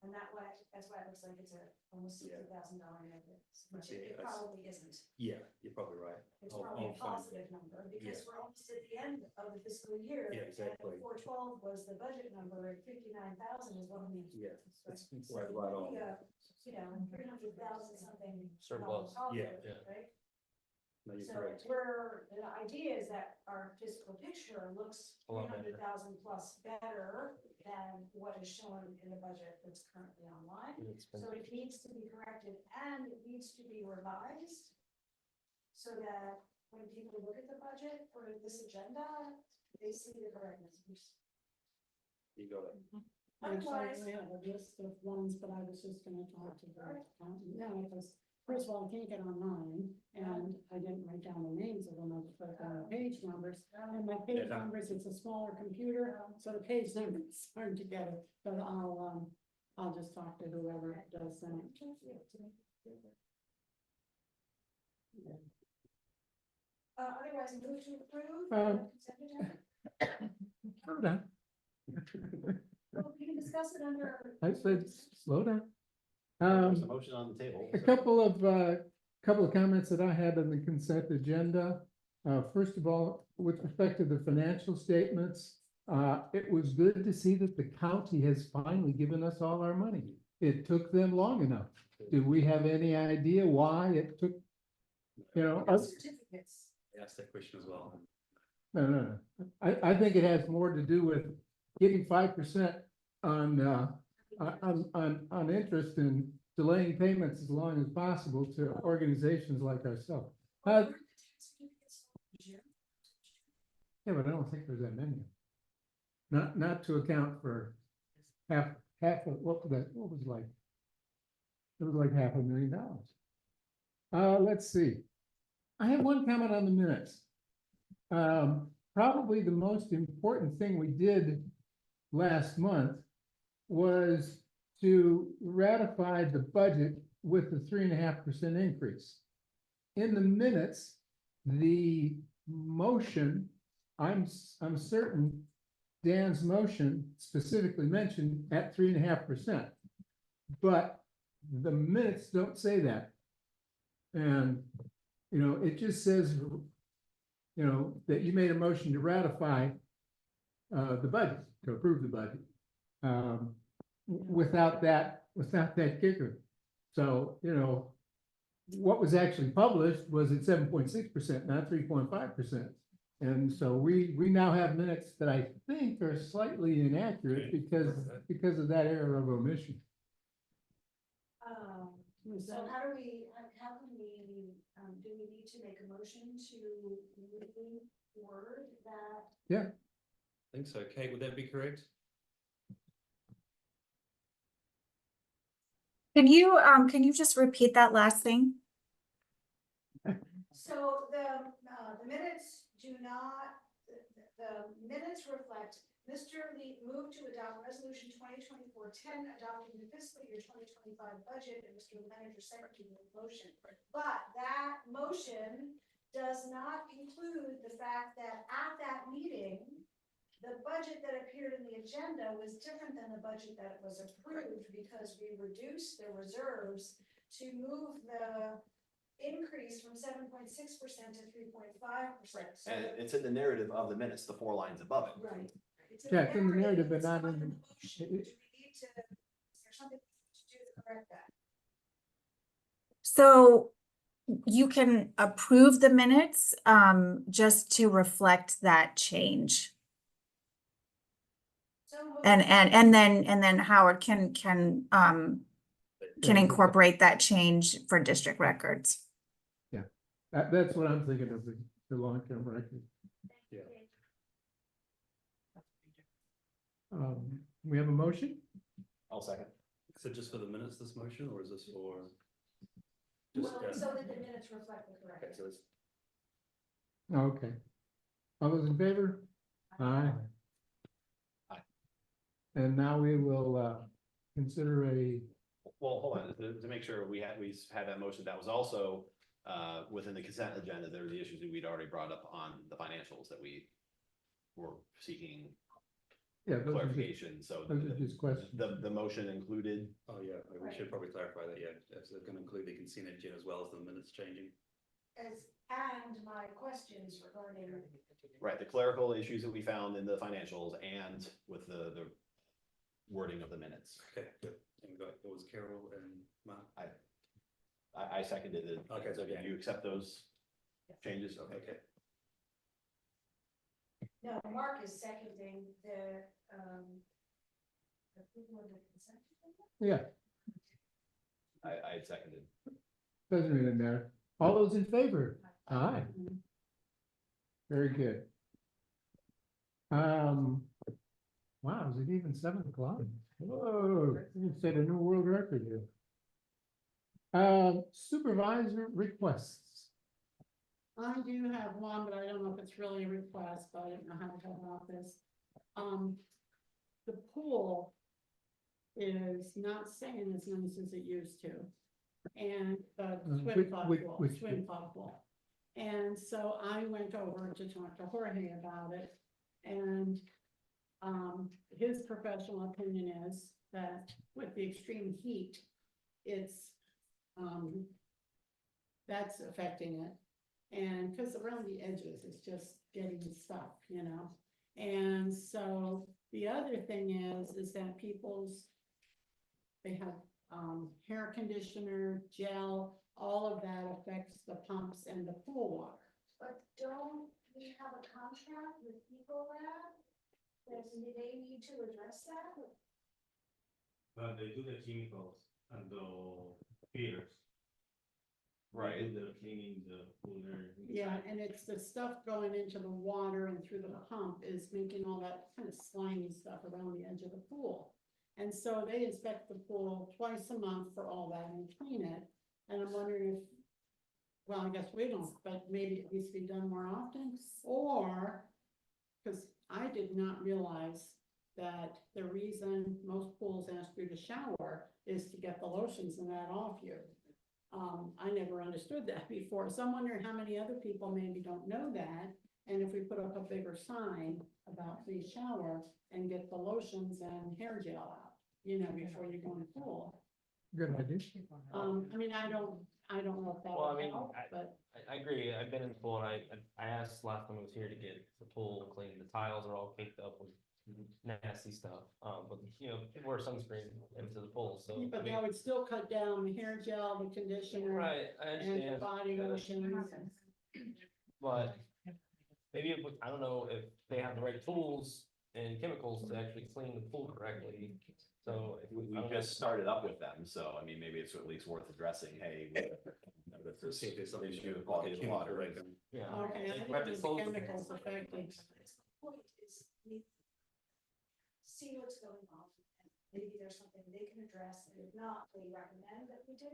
And that's why it looks like it's almost Yeah. $60,000 negative, which Yeah, it that's- probably isn't. Yeah, you're probably right. It's I'll- probably a I'll find- positive number, because Yeah. we're almost at the end of the fiscal year. Yeah, exactly. 412 was the budget number, and 59,000 is what we. Yeah, that's So right, it right would be on. a, 300,000 something. Surplus. positive, Yeah. Right? No, you're So correct. the idea is that our fiscal picture looks A lot better. 300,000 plus better than what is shown in the budget that's currently online. So it needs to be corrected and it needs to be revised. So that when people look at the budget for this agenda, they see the correct numbers. You got it. Otherwise- I have a list of ones, but I was just gonna talk to the accountant now, because first of all, I can't get online, and I didn't write down the names of them, I just wrote down the page numbers. And my page Yeah. numbers, it's a smaller computer, so the page numbers aren't together, but I'll just talk to whoever does that. Otherwise, move to approve. Um, consent agenda. Slow down. Well, we can discuss it under. I said, slow down. There's a motion on the table. A so- couple of comments that I had on the consent agenda. First of all, with respect to the financial statements, it was good to see that the county has finally given us all our money. It took them long enough. Do we have any idea why it took, you know, us? Certificates. I asked that question as well. No. I think it has more to do with getting 5% on interest and delaying payments as long as possible to organizations like ourselves. Yeah, but I don't think there's that many. Not to account for half of, what was that, what was it like? It was like $500,000. Let's see. I have one comment on the minutes. Probably the most important thing we did last month was to ratify the budget with the 3.5% increase. In the minutes, the motion, I'm certain Dan's motion specifically mentioned at 3.5%, but the minutes don't say that. And, you know, it just says, you know, that you made a motion to ratify the budget, to approve the budget. Without that kicker. So, you know, what was actually published was at 7.6%, not 3.5%. And so we now have minutes that I think are slightly inaccurate because of that error of omission. So how can we, do we need to make a motion to word that? Yeah, I think so. Kate, would that be correct? Can you just repeat that last thing? So the minutes do not, the minutes reflect Mr. Lee moved to adopt resolution 2024-10 adopting the fiscal year 2025 budget, and Mr. Leonard seconded the motion. But that motion does not include the fact that at that meeting, the budget that appeared in the agenda was different than the budget that was approved because we reduced the reserves to move the increase from 7.6% to 3.5%. And it's in the narrative of the minutes, the 4 lines above it. Right. Yeah, it's in the narrative, but it's not not in the- motion. Do we need to, is there something to do to correct that? So you can approve the minutes, just to reflect that change. So moved. And then Howard can incorporate that change for district records. that's what I'm thinking of, the long-term record. Yeah. We have a motion? I'll second. So just for the minutes, this motion, or is this for? Well, so that the minutes reflect the correct. Okay, so it's Okay. All those in favor? Aye. Aye. And now we will consider a, Well, hold on, to make sure we had that motion, that was also within the consent agenda, there were the issues that we'd already brought up on the financials that we were seeking yeah, those are just, clarification, so those are just questions. the motion included. Oh, yeah, we should probably clarify that, yeah, if they're gonna include the consent agenda as well as the minutes changing. And my questions regarding. Right, the clerical issues that we found in the financials and with the wording of the minutes. Okay, good. And we got, it was Carol and Mark. I seconded it. Okay, So yeah. did you accept those changes? Okay. No, Mark is seconding the approval of the consent agenda? Yeah, I seconded. doesn't really matter. All those in favor? Aye. Very good. Wow, is it even 7 o'clock? Whoa, you set a new world record here. Supervisor requests. I do have one, but I don't know if it's really a request, but I didn't know how to go about this. The pool, is not staying as nice as it used to. And the which- swim club which- pool, which swim pool? club pool. And so I went over to talk to Jorge about it, and his professional opinion is that with the extreme heat, it's that's affecting it. And because around the edges, it's just getting stuck, you know? And so the other thing is that they have hair conditioner, gel, all of that affects the pumps and the pool water. But don't we have a contract with Ecolab? That they need to address that? But they do the chemicals and the filters. Right. They're cleaning the cooler. Yeah, and it's the stuff going into the water and through the pump is making all that kind of slimy stuff around the edge of the pool. And so they inspect the pool twice a month for all that and clean it. And I'm wondering if, well, I guess we don't, but maybe it needs to be done more often, or, because I did not realize that the reason most pools ask you to shower is to get the lotions and that off you. I never understood that before, so I'm wondering how many other people maybe don't know that. And if we put up a bigger sign about please shower and get the lotions and hair gel out, you know, before you go in the pool. Good idea. I mean, I don't know if that Well, I would mean, help, but. I agree. I've been in the pool and I asked last time I was here to get the pool clean. The tiles are all caked up with nasty stuff. But you know, people wear sunscreen into the pool, so. But I mean, that would still cut down the hair gel, the conditioner, right, I and the understand. body lotions. But maybe it would, I don't know if they have the right tools and chemicals to actually clean the pool correctly. So if We I don't just know. started up with them, so I mean, maybe it's at least worth addressing, hey. This See if there's something issue to with quality of water, right? Yeah. Okay, I We have to think the close the- chemicals affecting. Point is, we see what's going on, and maybe there's something they can address, and if not, they recommend that we do.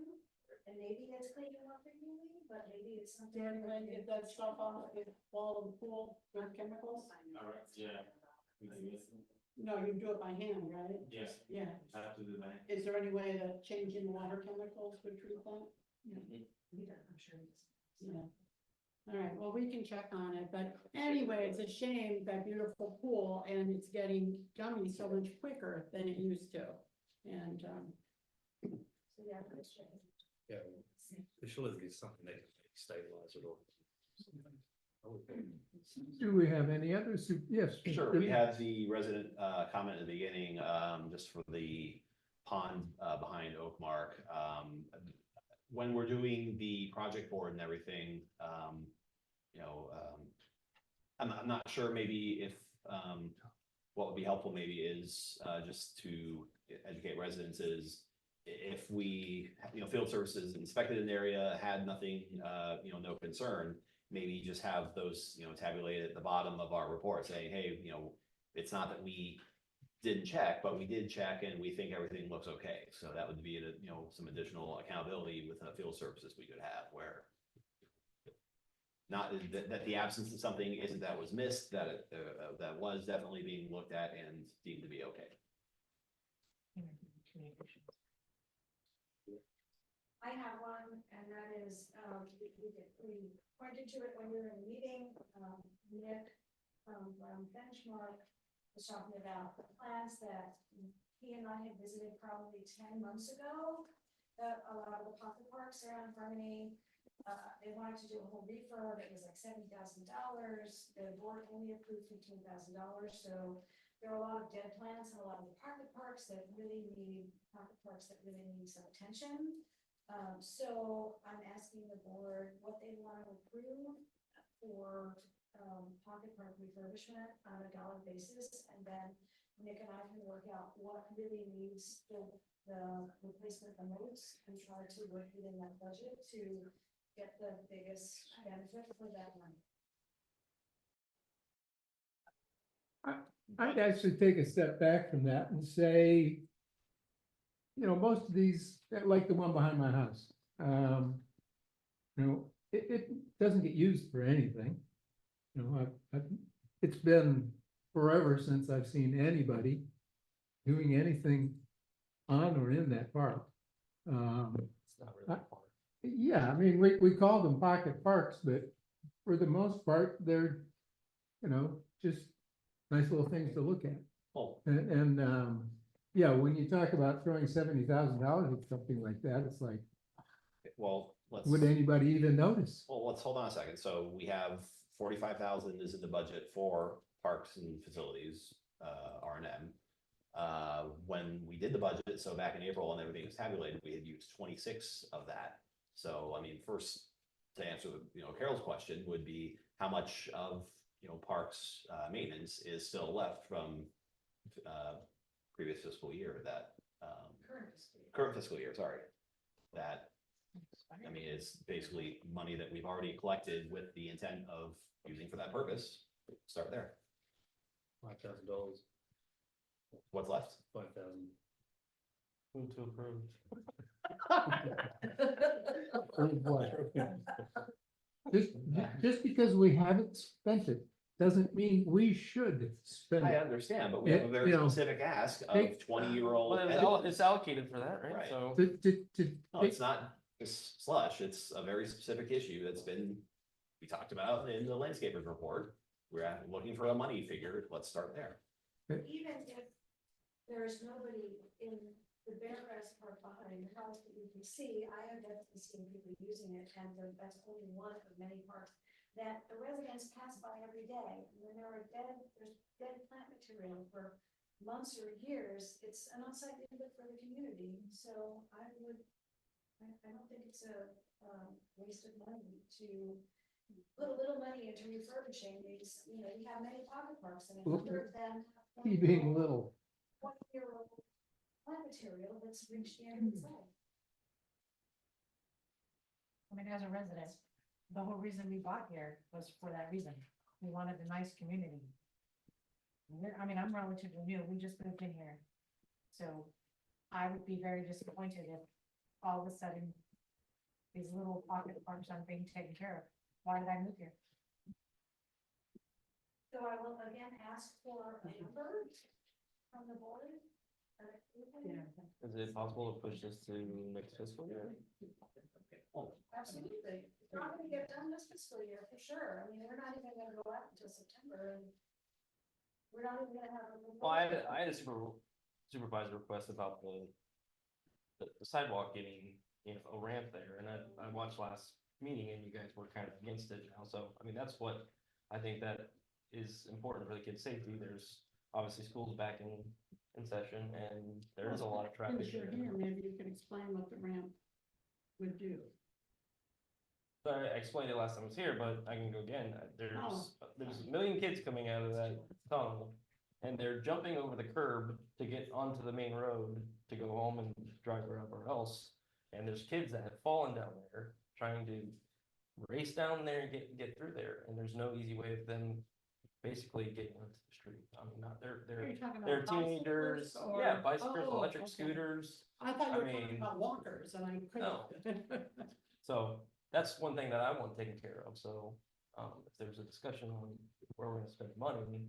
And maybe it's cleaning up regularly, but maybe it's something. Do anyone get that stuff off the wall of the pool with chemicals? Yeah. No, you do it by hand, right? Yeah. Yeah. I have to do that. Is there any way that changing water chemicals would treat that? I'm sure it is. Yeah. All right, well, we can check on it, but anyway, it's a shame, that beautiful pool, and it's getting gummy so much quicker than it used to. And, So, yeah, it's true. Yeah, there should be something that can stabilize it all. Do we have any others? Yes. Sure, we had the resident comment at the beginning, just for the pond behind Oakmark. When we're doing the project board and everything, you know, I'm not sure maybe if what would be helpful maybe is just to educate residents is if we, you know, field services inspected an area, had nothing, you know, no concern, maybe just have those, you know, tabulated at the bottom of our report saying, hey, you know, it's not that we didn't check, but we did check and we think everything looks okay. So that would be, you know, some additional accountability with field services we could have where not that the absence of something isn't that was missed, that that was definitely being looked at and deemed to be okay. I have one, and that is, we pointed to it when we were in the meeting, Nick from Benchmark was talking about the plans that he and I had visited probably 10 months ago. That a lot of the pocket parks around Harmony, they wanted to do a whole refurb, it was like $70,000. The board only approved $15,000, so there are a lot of dead plants and a lot of the pocket parks that really need some attention. So I'm asking the board what they want to approve for pocket park refurbishment on a dollar basis, and then Nick and I can work out what really needs the replacement the most and try to work within that budget to get the biggest benefit for that money. I'd actually take a step back from that and say, you know, most of these, like the one behind my house, you know, it doesn't get used for anything. You know, it's been forever since I've seen anybody doing anything on or in that park. It's not really a park. Yeah, I mean, we call them pocket parks, but for the most part, they're, just nice little things to look at. Oh, And, yeah, when you talk about throwing $70,000 at something like that, it's like, well, let's. would anybody even notice? Well, let's hold on a second. So we have 45,000 is in the budget for parks and facilities, R&M. When we did the budget, so back in April and everything was tabulated, we had used 26 of that. So, I mean, first, to answer, Carol's question would be how much of, parks, maintenance is still left from, previous fiscal year that, current fiscal year, sorry. That, I mean, it's basically money that we've already collected with the intent of using for that purpose. Start there. $5,000, What's left? 5,000. Move to approve. Just because we haven't spent it, doesn't mean we should spend I it. understand, but we have a very You know, specific ask of take- 20-year-old. Well, it's allocated for that, right? Right. So, No, it's not just slush. It's a very specific issue that's been, we talked about in the landscapers report. We're looking for a money figure. Let's start there. Even if there's nobody in the Beargrass Park behind the house that you can see, I have definitely seen people using it, and that's only one of many parks that the residents pass by every day. And when there's dead plant material for months or years, it's an unsightly look for the community. So I don't think it's a waste of money to put a little money into refurbishing these. You have many pocket parks, and a number of them have He being little. 20-year-old plant material that's reached the end of its life. I mean, as a resident, the whole reason we bought here was for that reason. We wanted a nice community. I'm relatively new. We just moved in here. So I would be very disappointed if all of a sudden these little pocket parks aren't being taken care of. Why did I move here? So I will again ask for a number from the board. is it possible to push this to next fiscal year? Absolutely. It's not gonna get done this fiscal year for sure. I mean, we're not even gonna go out until September, and we're not even gonna have a. Well, I had a supervisor request about the sidewalk getting, a ramp there, and I watched last meeting and you guys were kind of against it now, so, I mean, that's what I think that is important for the kids' safety. There's obviously schools back in session, and there is a lot of traffic Since you're there. here, maybe you can explain what the ramp would do. So I explained it last time I was here, but I can go again. There's a million kids coming out of that tunnel, and they're jumping over the curb to get onto the main road to go home and drive wherever else. And there's kids that have fallen down there trying to race down there and get through there, and there's no easy way of them basically getting onto the street. I mean, not Are they're you talking about they're bicycles teenagers, or- yeah, bicycles, Oh, electric okay. scooters. I thought you were I talking mean, about walkers and I No. couldn't. So that's one thing that I want taken care of. So if there's a discussion on where we're gonna spend money,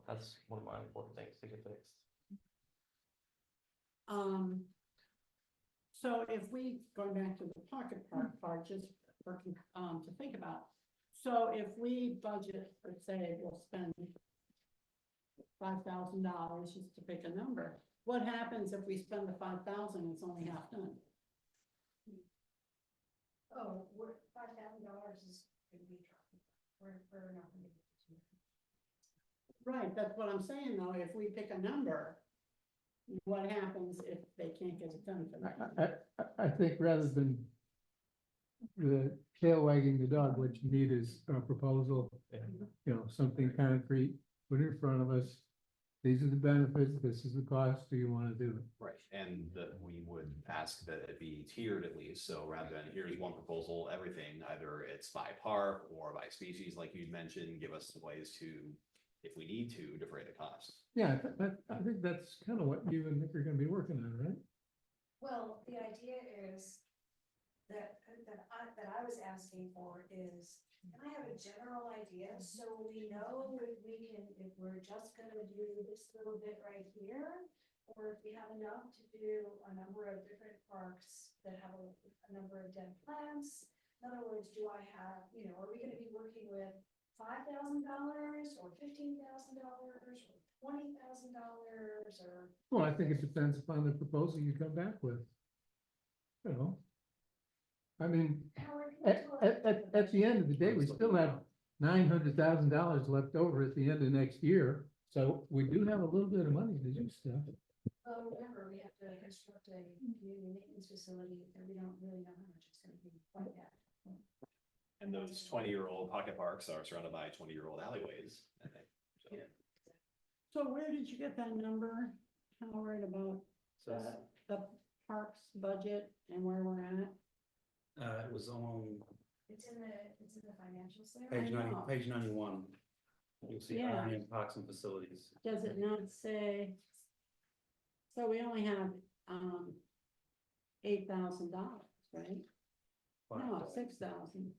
that's one of my important things to get fixed. So if we, going back to the pocket park part, just for, to think about. So if we budget, let's say we'll spend $5,000 just to pick a number, what happens if we spend the 5,000, it's only half done? Oh, $5,000 is gonna be trouble. We're not gonna be. Right, that's what I'm saying though, if we pick a number, what happens if they can't get it done for that? I think rather than the tail wagging the dog, what you need is a proposal, something concrete, put it in front of us. These are the benefits, this is the cost, do you want to do it? Right, and that we would ask that it be tiered at least, so rather than here's one proposal, everything, either it's by park or by species, like you mentioned, give us ways to, if we need to, defray the cost. Yeah, I think that's kind of what you and Nick are gonna be working on, right? Well, the idea is that I was asking for is, can I have a general idea so we know if we're just gonna do this little bit right here? or if we have enough to do a number of different parks that have a number of dead plants. In other words, do I have, you know, are we gonna be working with $5,000 or $15,000 or $20,000 or? Well, I think it depends upon the proposal you come back with. You know? I mean, Howard, can you at the end of the day, we still have $900,000 left over at the end of next year. So we do have a little bit of money to do stuff. remember, we have to construct a community maintenance facility and we don't really know how much it's gonna be quite yet. And those 20-year-old pocket parks are surrounded by 20-year-old alleyways, I think. So, Yeah. So where did you get that number, Howard, about So it's- the parks budget and where we're at? it was on It's in the financials there. page I 90, know. page 91. You'll see Yeah. R&M Parks and Facilities. Does it not say? So we only have, $8,000, right? No, 6,000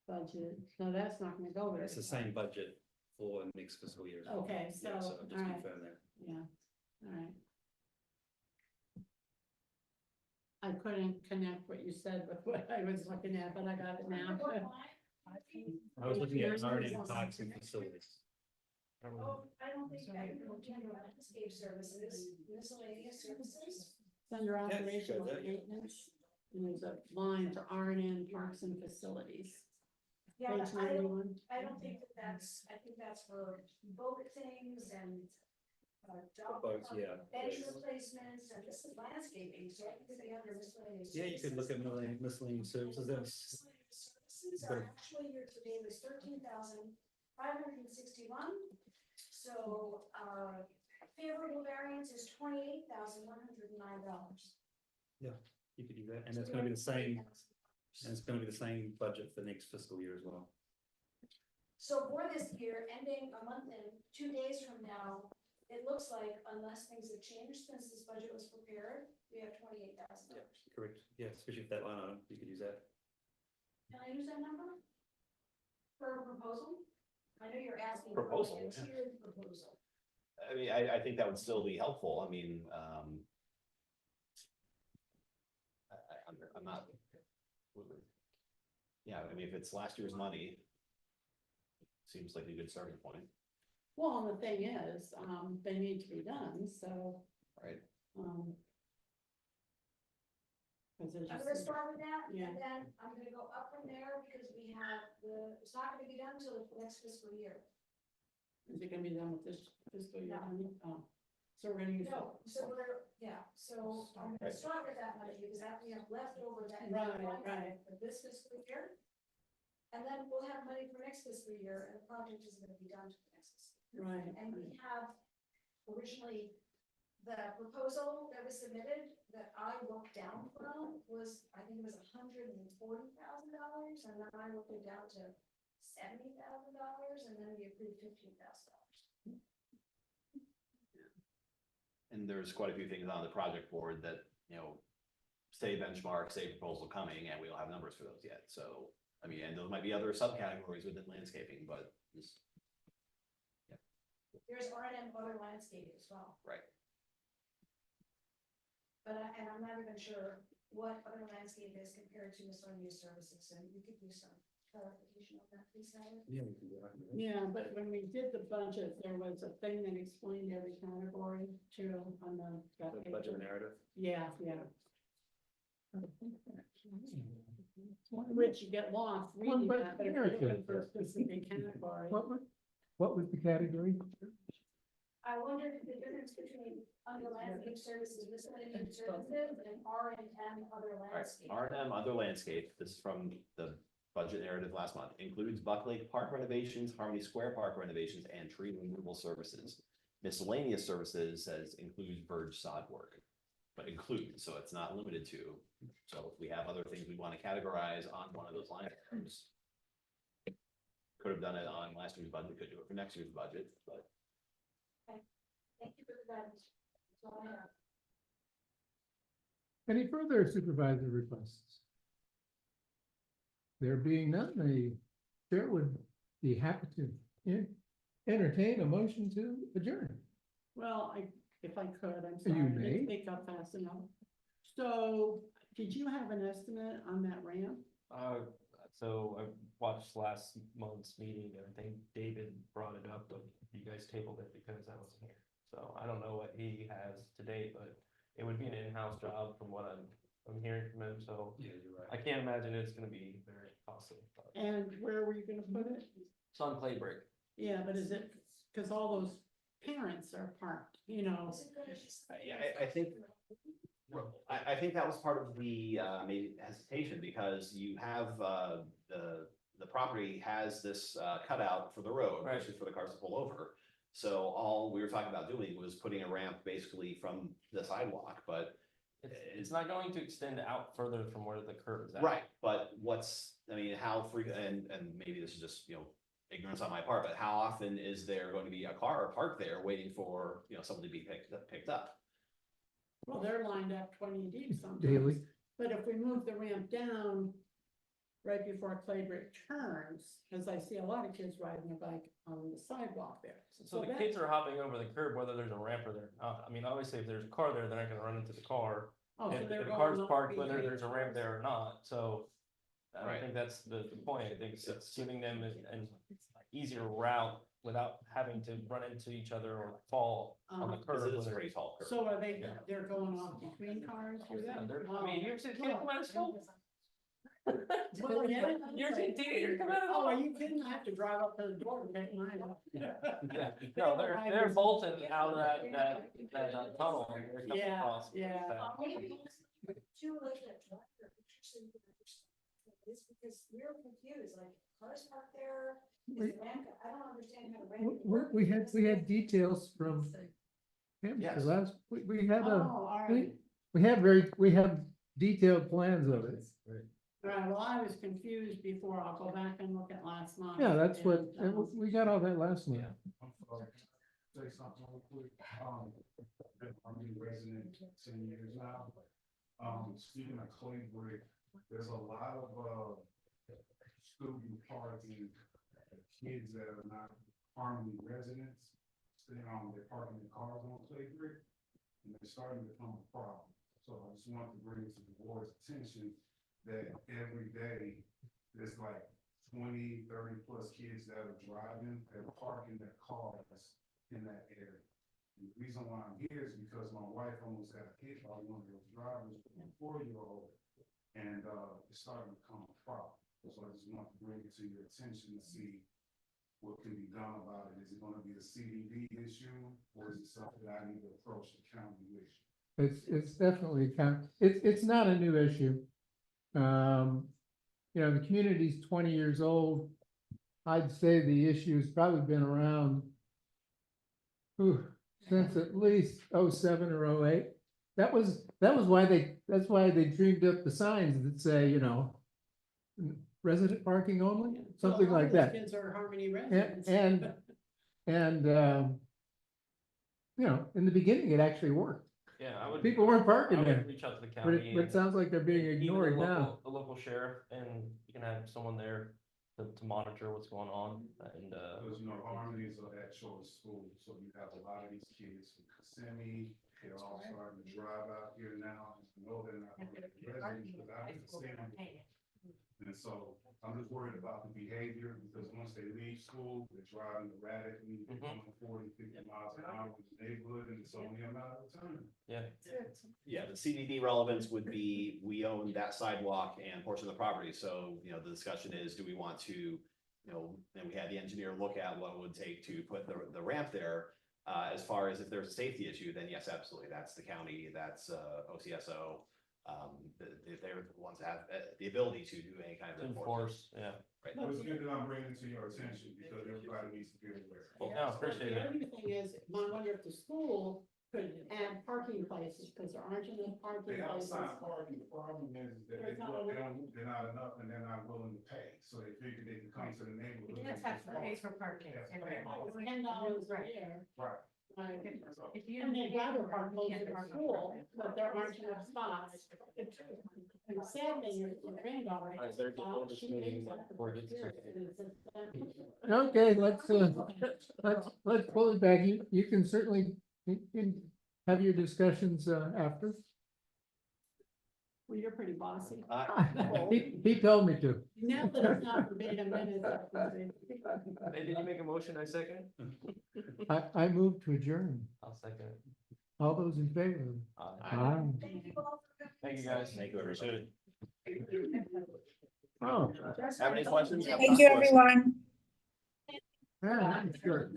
budget, so that's not gonna go very It's the far. same budget for the next fiscal year. as well. Okay, Yeah, so, just alright. confirm that. Yeah, all right. I couldn't connect what you said with what I was looking at, but I got it now. I was looking at R&M Parks and Facilities. Oh, I don't think I can look into landscape services, miscellaneous services. It's under Yeah, operational sure, that- maintenance, and there's a line for R&M parks and facilities. Yeah, Page I don't, 91. I don't think I think that's for boat things and. Dog boats, park, yeah. bench replacements, and this is landscaping, so I think they have their miscellaneous. Yeah, you could look at miscellaneous services. That's Miscellaneous services, But- our actual year to date was 13,561. So, favorable variance is $28,109. you could do that, and it's going to be the same. And it's going to be the same budget for next fiscal year as well. So for this year, ending a month and 2 days from now, it looks like unless things have changed since this budget was prepared, we have $28,000. Correct. Yeah, especially if that line item, you could use that. Can I use that number? For a proposal? I know you're asking. Proposal, For like yeah. a tiered proposal. I mean, I think that would still be helpful. I mean, I'm not. Yeah, I mean, if it's last year's money, seems like a good starting point, Well, and the thing is, they need to be done, so, right? 'cause there's I'm just- gonna start with that, Yeah. and then I'm gonna go up from there because we have it's not gonna be done until the next fiscal year. Is it gonna be done with this fiscal year? No. honey? Oh. So we're gonna use. No, so I'm gonna start with that money because that we have left over that. Right. For this fiscal year. And then we'll have money for next fiscal year and the project is gonna be done to the next fiscal year. Right. And we have originally, the proposal that was submitted that I worked down from was, I think it was $140,000. And then I worked it down to $70,000 and then we approved $15,000. And there's quite a few things on the project board that, say benchmark, say proposal coming, and we don't have numbers for those yet. So, I mean, and those might be other subcategories within landscaping, but just, There's R&M other landscape as well. right. But and I'm not even sure what other landscape is compared to miscellaneous services, and you could do some clarification on that, please, Howard. Yeah, we can do that. Yeah, but when we did the budget, there was a thing that explained every category too on the. that The budget paper. narrative. Yeah. Which you get lost reading Well, that, but if here you're it looking is. for a specific category. What was the category? I wondered if the difference between under landscape services, miscellaneous services, and R&M other All right, landscape. R&M other landscape, this is from the budget narrative last month, includes Buck Lake Park renovations, Harmony Square Park renovations, and tree removal services. Miscellaneous services says includes verge sod work, but includes, so it's not limited to. So if we have other things we want to categorize on one of those line items. Could have done it on last year's budget, could do it for next year's budget, but Thank you for the guidance. That's all I have. Any further supervisor requests? There being none, the chair would be happy to entertain a motion to adjourn. Well, if I could, I'm You sorry, I may. didn't speak up fast enough. So, did you have an estimate on that ramp? So I watched last month's meeting and I think David brought it up, but you guys tabled it because I wasn't here. So I don't know what he has to date, but it would be an in-house job from what I'm hearing from him, so Yeah, you're I right. can't imagine it's gonna be very costly. But And where were you gonna put it? it's on clay brick. Yeah, but is it, cause all those parents are parked, you know? Yeah, I think, I think that was part of the, maybe hesitation, because you have, the property has this, cutout for the road, Right. which is for the cars to pull over. So all we were talking about doing was putting a ramp basically from the sidewalk, but. It's not going to extend out further from where the curb is at. Right, but I mean, how frequent, and maybe this is just, ignorance on my part, but how often is there going to be a car parked there waiting for, someone to be picked up? Well, they're lined up 20 deep sometimes. Daily. But if we move the ramp down right before Clay Brick turns, because I see a lot of kids riding their bike on the sidewalk there. So the that- kids are hopping over the curb, whether there's a ramp or there. I mean, obviously, if there's a car there, they're not gonna run into the car. Oh, so If they're the going car's up parked, whether behind there's a ramp there or not, so. I don't Right. think that's the point. I think it's giving them an easier route without having to run into each other or fall on the Because curb. it is a whether- pretty tall curve. So are they're going off between cars? Oh, yeah, they're, Oh. I mean, you're seeing kids come out of school. Well, yeah. You're seeing teenagers come out of Oh, school. are you kidding? I have to drive up to the door to take mine up. Yeah, no, they're bolting out of that tunnel. and they're coming Yeah, across. yeah. It's because we're confused, like cars parked there, We- is the ramp, I don't understand how the ramp. We had details from him, Yes. we had Oh, all right. we have detailed plans of it. All right, well, I was confused before. I'll go back and look at last month. Yeah, that's what, and, we got all that last month. Say something real quick. I'm a resident 10 years now. Speaking of Clay Brick, there's a lot of student parking, kids that are not Harmony residents. They're parking their cars on Clay Brick, and they're starting to become a problem. So I just wanted to bring it to the board's attention that every day, there's like 20, 30 plus kids that are driving, they're parking their cars in that area. And the reason why I'm here is because my wife almost got hit by one of those drivers, a 4-year-old, and it's starting to become a problem. So I just want to bring it to your attention to see what can be done about it. Is it gonna be a CDD issue, or is it something that I need to approach the county with? It's definitely it's not a new issue. The community's 20 years old. I'd say the issue's probably been around since at least 07 or 08. That's why they dreamed up the signs that say, resident parking only, something Well, all like these that. Kids are Harmony residents. And in the beginning, it actually worked. Yeah, I would. People weren't parking I would there. Reach out to the But county. it sounds like they're being even the ignored local- now. The local sheriff, and you can have someone there to monitor what's going on, and, Because, Harmony is an actual school, so you have a lot of these kids from Kissimmee, they're all starting to drive out here now. I know they're not residents, but I understand. And so I'm just worried about the behavior, because once they leave school, they're driving erratically, they're going 40, 50 miles an hour in the neighborhood, and it's only a matter of time. yeah. Yeah, the CDD relevance would be, we own that sidewalk and portion of the property, so, the discussion is, do we want to, and we had the engineer look at what it would take to put the ramp there. As far as if there's a safety issue, then yes, absolutely, that's the county, that's, OCSO. They're the ones that have the ability to do any kind of enforcement. Enforce, yeah. Right. It was good that I'm bringing it to your attention, because everybody needs to be aware. Well, no, appreciate The it. other thing is, I wonder if the school could add parking places, because there aren't enough parking They places. outside parking, the problem is that they're not enough, and they're not willing to pay, so they figure they can come to the neighborhood. You just have to pay for parking. Yeah. $10 a Right. year. Right. Like, If you. And they'd rather park you closer can't to park on school, Friday. but there aren't enough spots. And the sad thing is, my granddaughter. All right, they're just uh, on this she meeting lives at the before it first gets year, to- and it's- Okay, let's pull it back. You can certainly have your discussions after. Well, you're pretty bossy. He told me to. Now that it's not verbatim minutes. I can say- Hey, did you make a motion? I second? I moved to adjourn. I'll second it. All those in favor? Aye. Thank you, guys. Thank you, everybody. Oh. Have any questions? Thank you, everyone. Yeah, sure.